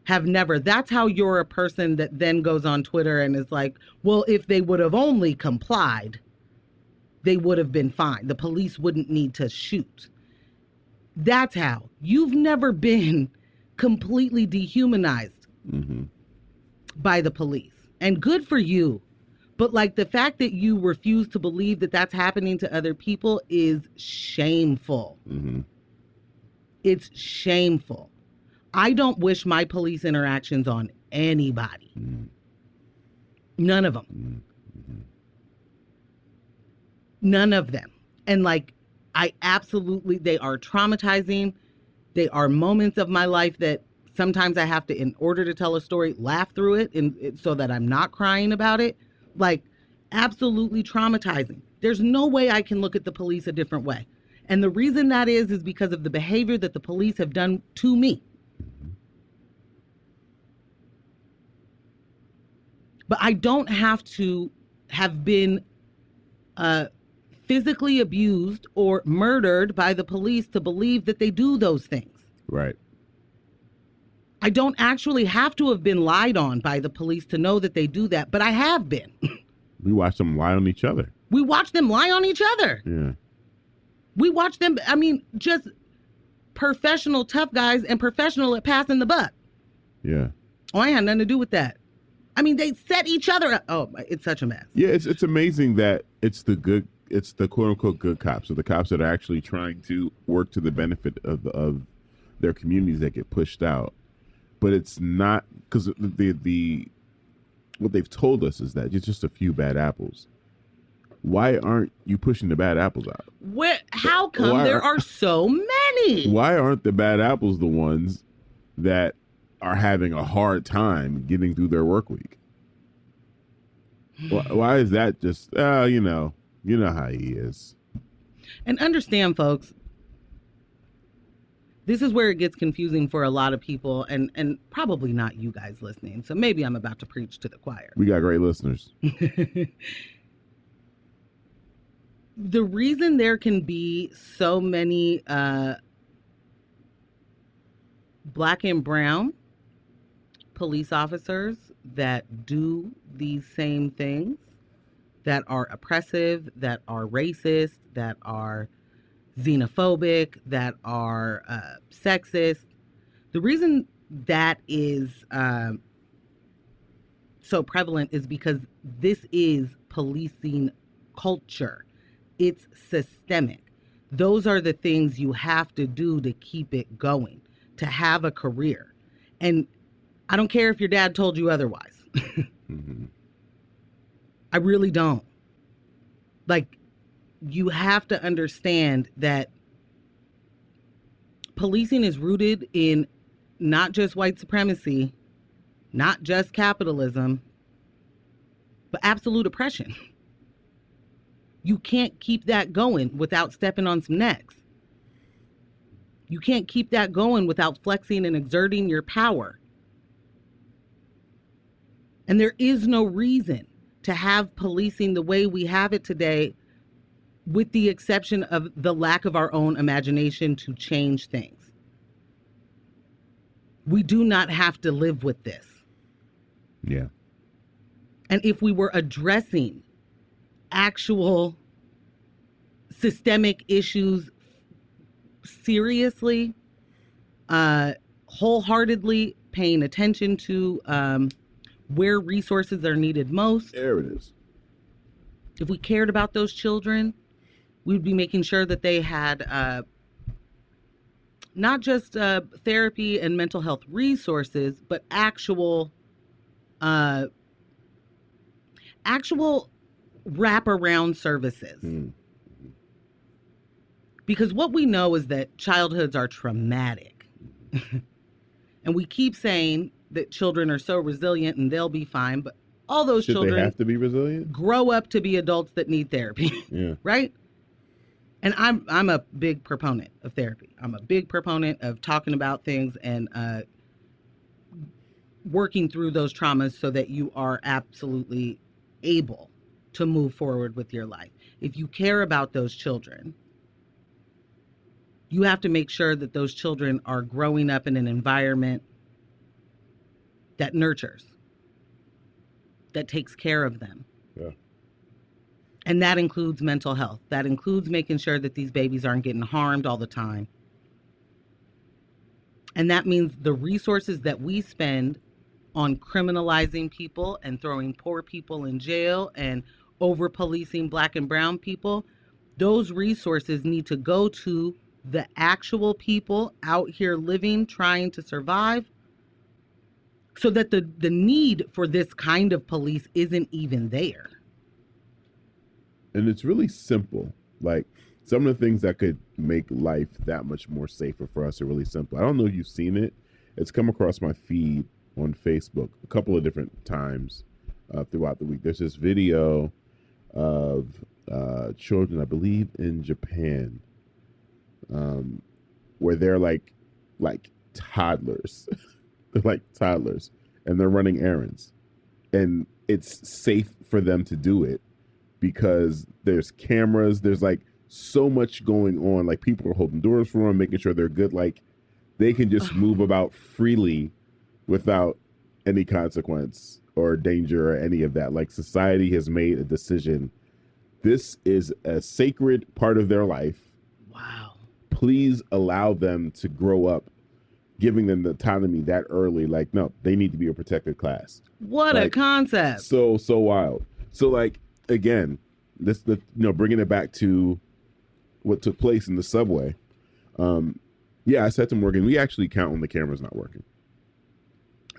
have never, that's how you're a person that then goes on Twitter and is like, well, if they would have only complied, they would have been fine. The police wouldn't need to shoot. That's how. You've never been completely dehumanized by the police. And good for you. But like the fact that you refuse to believe that that's happening to other people is shameful. It's shameful. I don't wish my police interactions on anybody. None of them. None of them. And like, I absolutely, they are traumatizing. They are moments of my life that sometimes I have to, in order to tell a story, laugh through it so that I'm not crying about it. Like, absolutely traumatizing. There's no way I can look at the police a different way. And the reason that is because of the behavior that the police have done to me. But I don't have to have been physically abused or murdered by the police to believe that they do those things. Right. I don't actually have to have been lied on by the police to know that they do that, but I have been. We watch them lie on each other. We watch them lie on each other. Yeah. We watch them, I mean, just professional tough guys and professional at passing the buck. Yeah. Oh, I had nothing to do with that. I mean, they set each other up. Oh, it's such a mess. Yeah, it's amazing that it's the quote unquote good cops, or the cops that are actually trying to work to the benefit of their communities that get pushed out. But it's not, because the what they've told us is that it's just a few bad apples. Why aren't you pushing the bad apples out? How come there are so many? Why aren't the bad apples the ones that are having a hard time getting through their work week? Why is that just, you know how he is. And understand, folks, this is where it gets confusing for a lot of people, and probably not you guys listening. So maybe I'm about to preach to the choir. We got great listeners. The reason there can be so many black and brown police officers that do these same things, that are oppressive, that are racist, that are xenophobic, that are sexist. The reason that is so prevalent is because this is policing culture. It's systemic. Those are the things you have to do to keep it going, to have a career. And I don't care if your dad told you otherwise. Mm-hmm. I really don't. Like, you have to understand that policing is rooted in not just white supremacy, not just capitalism, but absolute oppression. You can't keep that going without stepping on some necks. You can't keep that going without flexing and exerting your power. And there is no reason to have policing the way we have it today, with the exception of the lack of our own imagination to change things. We do not have to live with this. Yeah. And if we were addressing actual systemic issues seriously, wholeheartedly, paying attention to where resources are needed most. There it is. If we cared about those children, we would be making sure that they had not just therapy and mental health resources, but actual wraparound services. Mm. Because what we know is that childhoods are traumatic. And we keep saying that children are so resilient and they'll be fine, but all those children they have to be resilient? Grow up to be adults that need therapy. Yeah. Right? And I'm a big proponent of therapy. I'm a big proponent of talking about things and working through those traumas so that you are absolutely able to move forward with your life. If you care about those children, you have to make sure that those children are growing up in an environment that nurtures, that takes care of them. Yeah. And that includes mental health. That includes making sure that these babies aren't getting harmed all the time. And that means the resources that we spend on criminalizing people and throwing poor people in jail and over policing black and brown people, those resources need to go to the actual people out here living, trying to survive, so that the need for this kind of police isn't even there. And it's really simple. Like, some of the things that could make life that much more safer for us are really simple. I don't know if you've seen it. It's come across my feed on Facebook a couple of different times throughout the week. There's this video of children, I believe in Japan, where they're like toddlers. They're like toddlers, and they're running errands. And it's safe for them to do it because there's cameras. There's like so much going on. Like, people are holding doors for them, making sure they're good. Like, they can just move about freely without any consequence or danger or any of that. Like, society has made a decision. This is a sacred part of their life. Wow. please allow them to grow up, giving them the autonomy that early. Like, no, they need to be a protected class. What a concept. So wild. So like, again, bringing it back to what took place in the subway. I said to Morgan, we actually count when the camera's not working.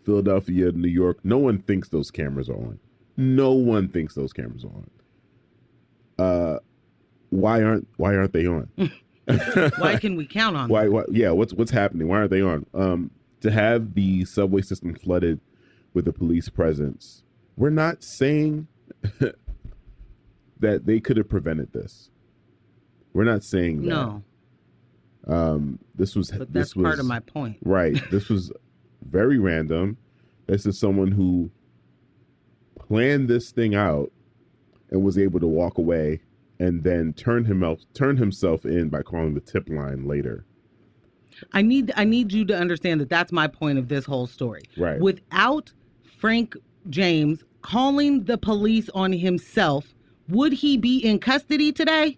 Philadelphia, New York, no one thinks those cameras are on. No one thinks those cameras are on. Why aren't they on? Why can we count on why, them? what's happening? Why aren't they on? To have the subway system flooded with a police presence, we're not saying that they could have prevented this. We're not saying that. No. That's part of my point. Right. This was very random. This is someone who planned this thing out and was able to walk away and then turn himself in by calling the tip line later. I need you to understand that that's my point of this whole story. Right. Without Frank James calling the police on himself, would he be in custody today?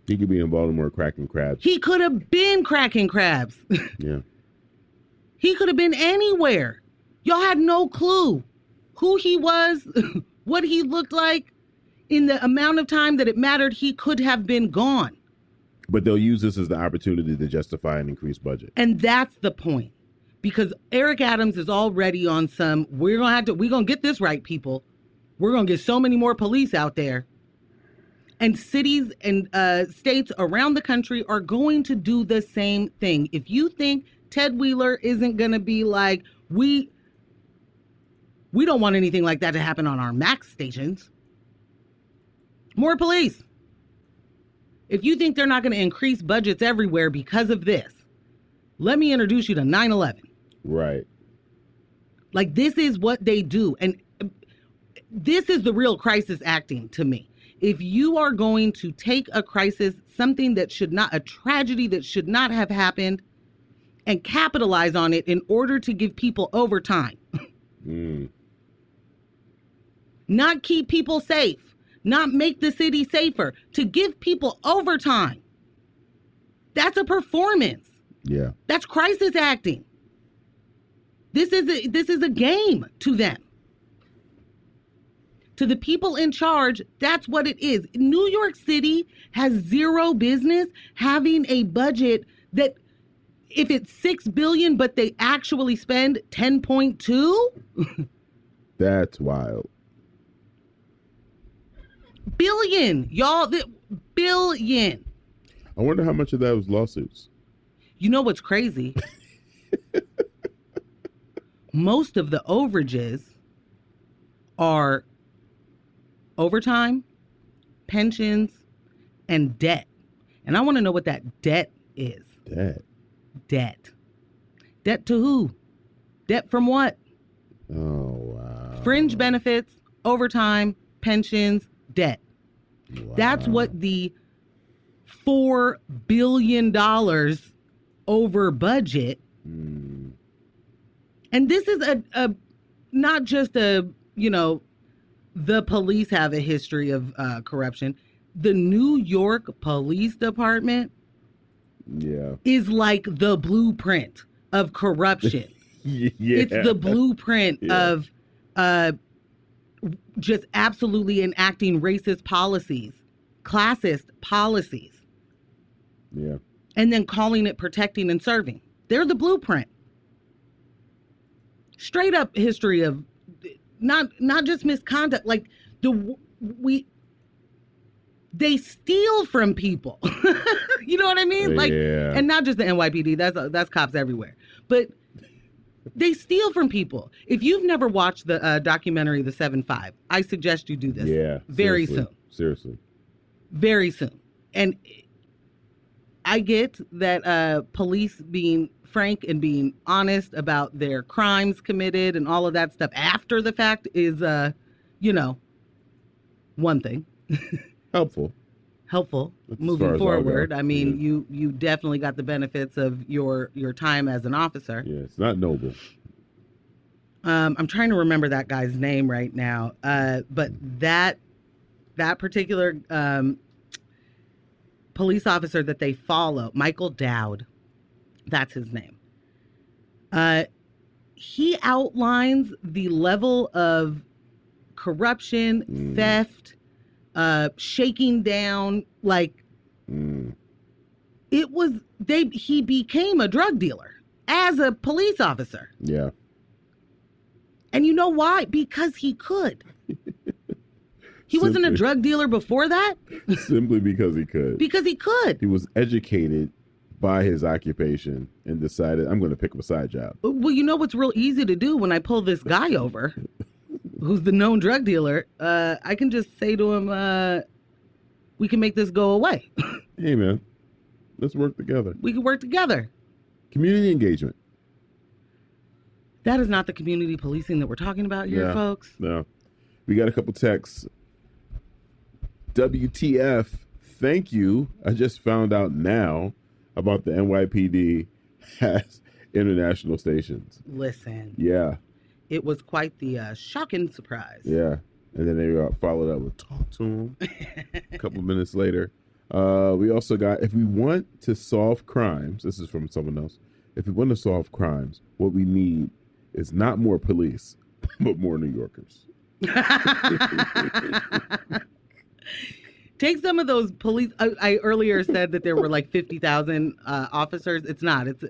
He could be in Baltimore cracking crabs. He could have been cracking crabs. Yeah. He could have been anywhere. Y'all had no clue who he was, what he looked like. In the amount of time that it mattered, he could have been gone. But they'll use this as the opportunity to justify an increased budget. And that's the point. Because Eric Adams is already on some, we're going to get this right, people. We're going to get so many more police out there. And cities and states around the country are going to do the same thing. If you think Ted Wheeler isn't going to be like, we don't want anything like that to happen on our MAX stations. More police. If you think they're not going to increase budgets everywhere because of this, let me introduce you to 9/11. Right. Like, this is what they do. And this is the real crisis acting to me. If you are going to take a crisis, something that should not, a tragedy that should not have happened, and capitalize on it in order to give people overtime. Not keep people safe. Not make the city safer, to give people overtime. That's a performance. Yeah. That's crisis acting. This is a game to them. To the people in charge, that's what it is. New York City has zero business having a budget that, if it's $6 billion, but they actually spend 10.2. That's wild. Billion, y'all, billion. I wonder how much of that was lawsuits. You know what's crazy? Most of the overages are overtime, pensions, and debt. And I want to know what that debt is. Debt. Debt to who? Debt from what? Oh, wow. Fringe benefits, overtime, pensions, debt. Wow. That's what the $4 billion over budget. And this is a not just a, the police have a history of corruption. The New York Police Department is like the blueprint of corruption. It's the blueprint of just absolutely enacting racist policies, classist policies. Yeah. And then calling it protecting and serving. They're the blueprint. Straight up history of not just misconduct, like they steal from people. You know what I mean? Like, and not just the NYPD, that's cops everywhere. But they steal from people. If you've never watched the documentary The 7-5, I suggest you do this. Yeah. Very soon. Seriously. Very soon. And I get that police being frank and being honest about their crimes committed and all of that stuff after the fact is, one thing. Helpful moving forward. I mean, you definitely got the benefits of your time as an officer. Yeah, it's not noble. I'm trying to remember that guy's name right now. But that particular police officer that they follow, Michael Dowd, that's his name. He outlines the level of corruption, theft, shaking down, like it was he became a drug dealer as a police officer. Yeah. And you know why? Because he could. He wasn't a drug dealer before that. Simply because he could. Because he could. He was educated by his occupation and decided, I'm going to pick up a side job. Well, you know what's real easy to do when I pull this guy over, who's the known drug dealer? I can just say to him, we can make this go away. Hey, man, let's work together. We can work together. Community engagement. That is not the community policing that we're talking about here, folks. No. We got a couple texts. WTF, thank you. I just found out now about the NYPD has international stations. Listen. Yeah. It was quite the shocking surprise. Yeah. And then they followed up with talk to him a couple minutes later. We also got, if we want to solve crimes, this is from someone else. If we want to solve crimes, what we need is not more police, but more New Yorkers. Take some of those police. I earlier said that there were like 50,000 officers. It's not. It's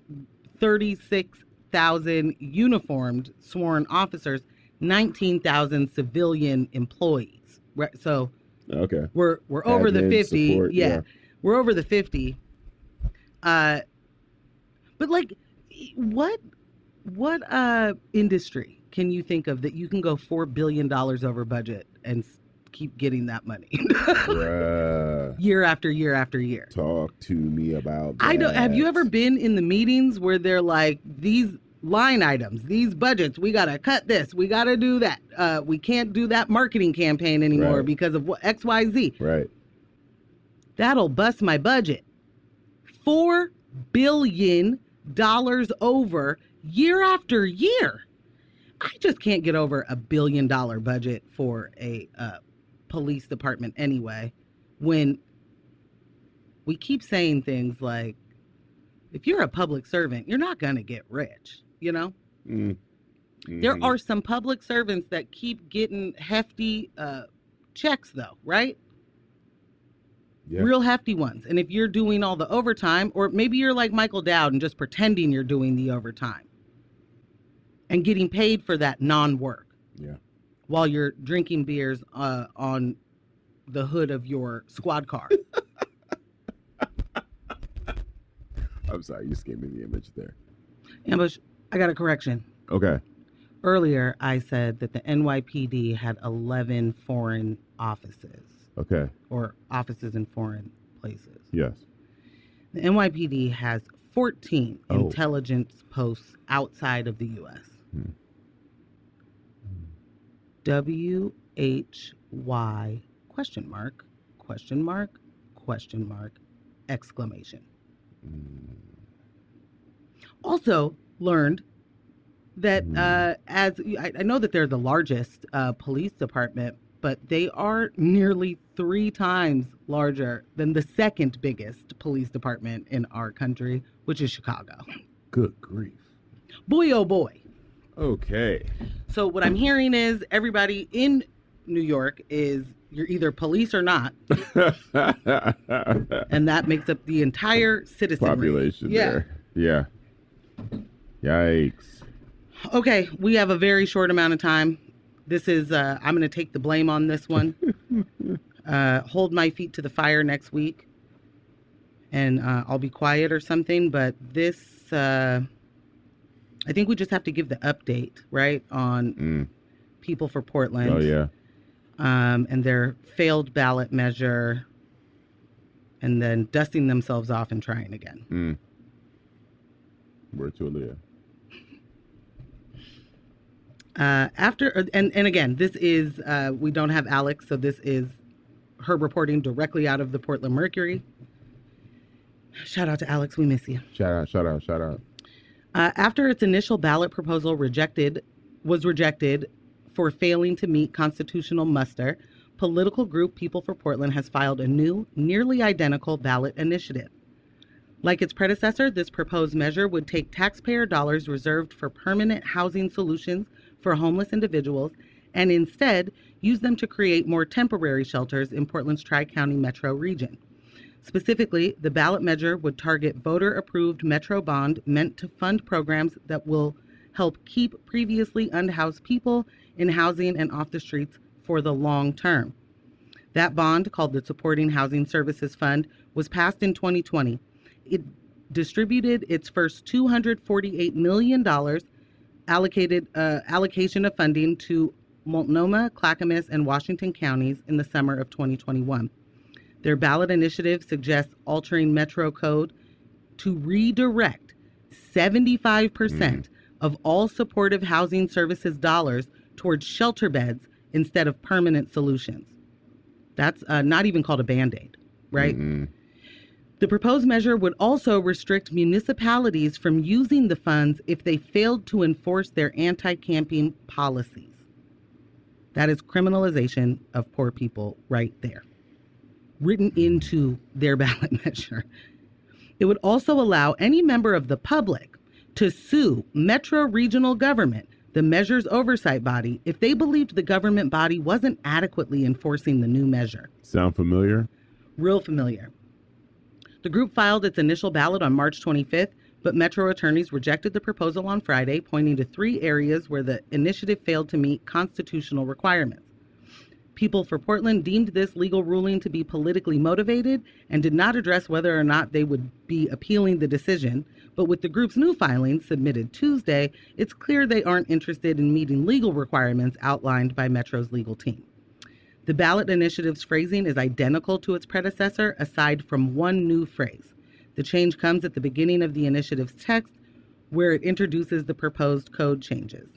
36,000 uniformed sworn officers, 19,000 civilian employees. Right. So okay, we're over the 50. Support, yeah, we're over the 50. But like, what industry can you think of that you can go $4 billion over budget and keep getting that money year after year after year? Talk to me about that. I don't. Have you ever been in the meetings where they're like, these line items, these budgets, we gotta cut this, we gotta do that, we can't do that marketing campaign anymore because of what XYZ. Right. That'll bust my budget. $4 billion over year after year. I just can't get over $1 billion budget for a police department anyway, when we keep saying things like, if you're a public servant, you're not going to get rich, you know? Mm-hmm. There are some public servants that keep getting hefty checks though, right? Yeah. Real hefty ones. And if you're doing all the overtime, or maybe you're like Michael Dowd and just pretending you're doing the overtime and getting paid for that non-work. Yeah. While you're drinking beers on the hood of your squad car. I'm sorry, you just gave me the image there. Ambush, I got a correction. Okay. Earlier, I said that the NYPD had 11 foreign offices. Okay. Or offices in foreign places. Yes. The NYPD has 14 intelligence posts outside of the U.S. WHY question mark, question mark, question mark, exclamation. Also learned that as I know that they're the largest police department, but they are nearly 3 times larger than the second biggest police department in our country, which is Chicago. Good grief. Boy, oh boy. Okay. So what I'm hearing is everybody in New York is you're either police or not. And that makes up the entire citizenry. Population there. Yeah. Yikes. Okay, we have a very short amount of time. This is, I'm going to take the blame on this one. Hold my feet to the fire next week. And I'll be quiet or something. But this, I think we just have to give the update, right, on People for Portland. Oh, yeah. And their failed ballot measure. And then dusting themselves off and trying again. Word to Aaliyah. After and again, this is we don't have Alex, so this is her reporting directly out of the Portland Mercury. Shout out to Alex, we miss you. Shout out. After its initial ballot proposal was rejected for failing to meet constitutional muster, political group People for Portland has filed a new, nearly identical ballot initiative. Like its predecessor, this proposed measure would take taxpayer dollars reserved for permanent housing solutions for homeless individuals and instead use them to create more temporary shelters in Portland's Tri-County metro region. Specifically, the ballot measure would target voter-approved metro bond meant to fund programs that will help keep previously unhoused people in housing and off the streets for the long term. That bond, called the Supporting Housing Services Fund, was passed in 2020. It distributed its first $248 million allocation of funding to Multnomah, Clackamas, and Washington counties in the summer of 2021. Their ballot initiative suggests altering Metro Code to redirect 75% of all supportive housing services dollars towards shelter beds instead of permanent solutions. That's not even called a Band-Aid, right? Mm-hmm. The proposed measure would also restrict municipalities from using the funds if they failed to enforce their anti-camping policies. That is criminalization of poor people right there, written into their ballot measure. It would also allow any member of the public to sue Metro Regional Government, the measure's oversight body, if they believed the government body wasn't adequately enforcing the new measure. Sound familiar? Real familiar. The group filed its initial ballot on March 25th, but Metro attorneys rejected the proposal on Friday, pointing to 3 areas where the initiative failed to meet constitutional requirements. People for Portland deemed this legal ruling to be politically motivated and did not address whether or not they would be appealing the decision. But with the group's new filing submitted Tuesday, it's clear they aren't interested in meeting legal requirements outlined by Metro's legal team. The ballot initiative's phrasing is identical to its predecessor, aside from one new phrase. The change comes at the beginning of the initiative's text, where it introduces the proposed code changes.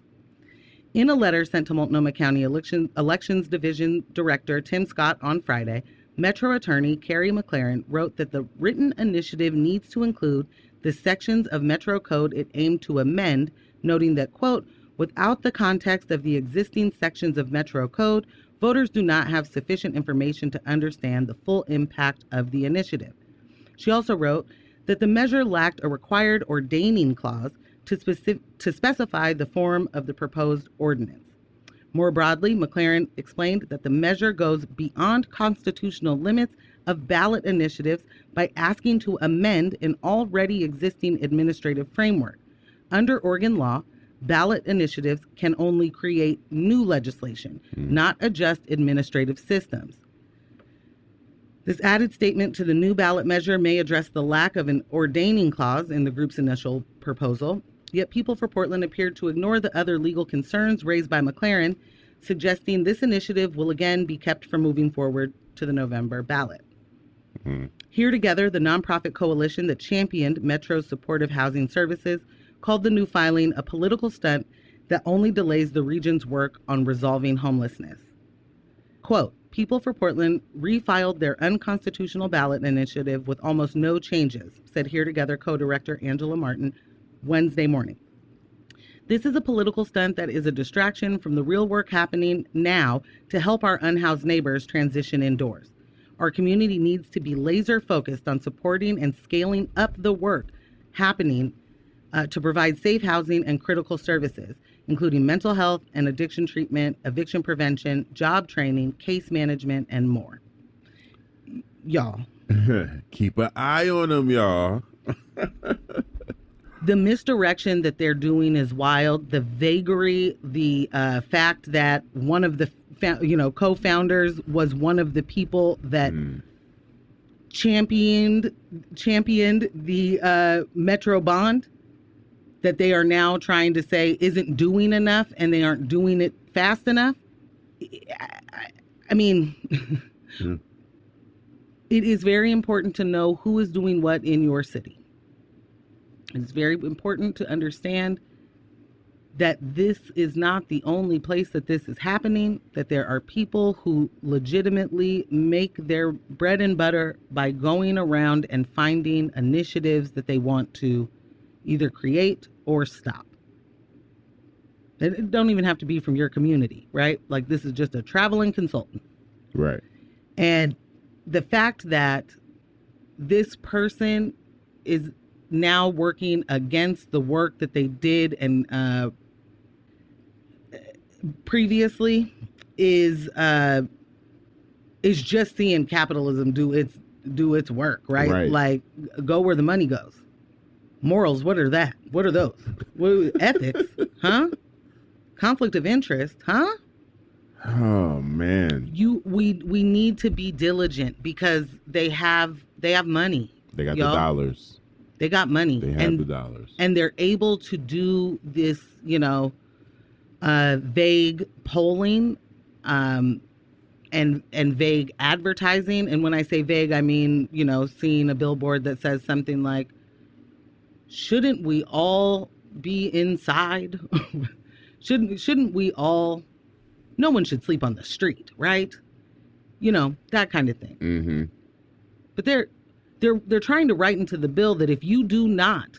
In a letter sent to Multnomah County Elections Division Director Tim Scott on Friday, Metro Attorney Carrie McLaren wrote that the written initiative needs to include the sections of Metro Code it aimed to amend, noting that, quote, without the context of the existing sections of Metro Code, voters do not have sufficient information to understand the full impact of the initiative. She also wrote that the measure lacked a required ordaining clause to specify the form of the proposed ordinance. More broadly, McLaren explained that the measure goes beyond constitutional limits of ballot initiatives by asking to amend an already existing administrative framework. Under Oregon law, ballot initiatives can only create new legislation, not adjust administrative systems. This added statement to the new ballot measure may address the lack of an ordaining clause in the group's initial proposal, yet People for Portland appeared to ignore the other legal concerns raised by McLaren, suggesting this initiative will again be kept from moving forward to the November ballot. Here Together, the nonprofit coalition that championed Metro's supportive housing services, called the new filing a political stunt that only delays the region's work on resolving homelessness. Quote, People for Portland refiled their unconstitutional ballot initiative with almost no changes, said Here Together co-director Angela Martin Wednesday morning. This is a political stunt that is a distraction from the real work happening now to help our unhoused neighbors transition indoors. Our community needs to be laser focused on supporting and scaling up the work happening to provide safe housing and critical services, including mental health and addiction treatment, eviction prevention, job training, case management, and more. Y'all. Keep an eye on them, y'all. The misdirection that they're doing is wild. The vagary, the fact that one of the co-founders was one of the people that championed the Metro bond, that they are now trying to say isn't doing enough and they aren't doing it fast enough. I mean, it is very important to know who is doing what in your city. It's very important to understand that this is not the only place that this is happening, that there are people who legitimately make their bread and butter by going around and finding initiatives that they want to either create or stop. It don't even have to be from your community, right? Like, this is just a traveling consultant. Right. And the fact that this person is now working against the work that they did and previously is just seeing capitalism do its work, right? Right. Like, go where the money goes. Morals, what are that? What are those? Ethics, huh? Conflict of interest, huh? Oh man. We need to be diligent because they have money. They got y'all. the dollars. They got money. They have the dollars. And they're able to do this, vague polling, and vague advertising. And when I say vague, I mean, seeing a billboard that says something like, shouldn't we all be inside? Shouldn't we all, no one should sleep on the street, right? That kind of thing. Mm-hmm. But they're trying to write into the bill that if you do not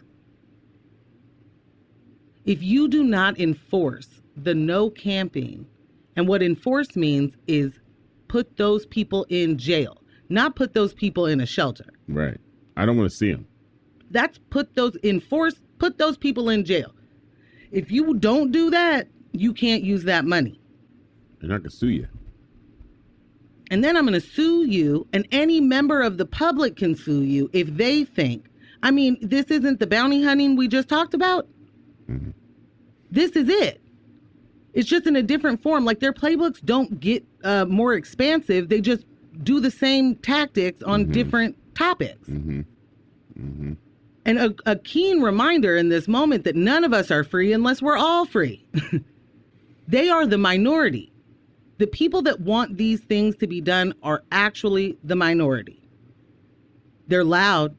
enforce the no camping, and what enforce means is put those people in jail, not put those people in a shelter. Right. I don't want to see them. That's put those people in jail. If you don't do that, you can't use that money. And I can sue you. And then I'm going to sue you, and any member of the public can sue you if they think, this isn't the bounty hunting we just talked about. Mm-hmm. This is it. It's just in a different form. Like, their playbooks don't get more expansive. They just do the same tactics on mm-hmm. different topics. Mm-hmm. Mm-hmm. And a keen reminder in this moment that none of us are free unless we're all free. They are the minority. The people that want these things to be done are actually the minority. They're loud.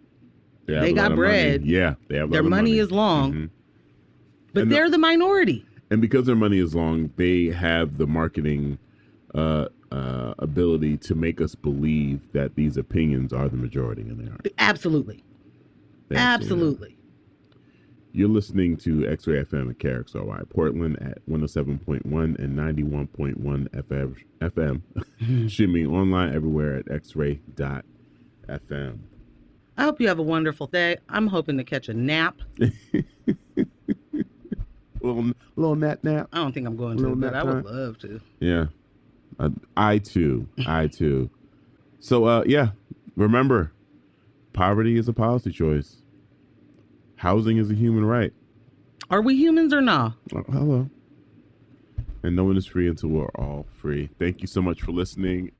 They got bread. Yeah, they have. Their money is long. Mm-hmm. But they're the minority. And because their money is long, they have the marketing ability to make us believe that these opinions are the majority, and they aren't. Absolutely. Absolutely. You're listening to X-Ray FM at KXRY Portland at 107.1 and 91.1 FM. Streaming online everywhere at xray.fm. I hope you have a wonderful day. I'm hoping to catch a nap. little nap. I don't think I'm going to, but I would love to. Yeah. I too. So, remember, poverty is a policy choice. Housing is a human right. Are we humans or not? Hello. And no one is free until we're all free. Thank you so much for listening.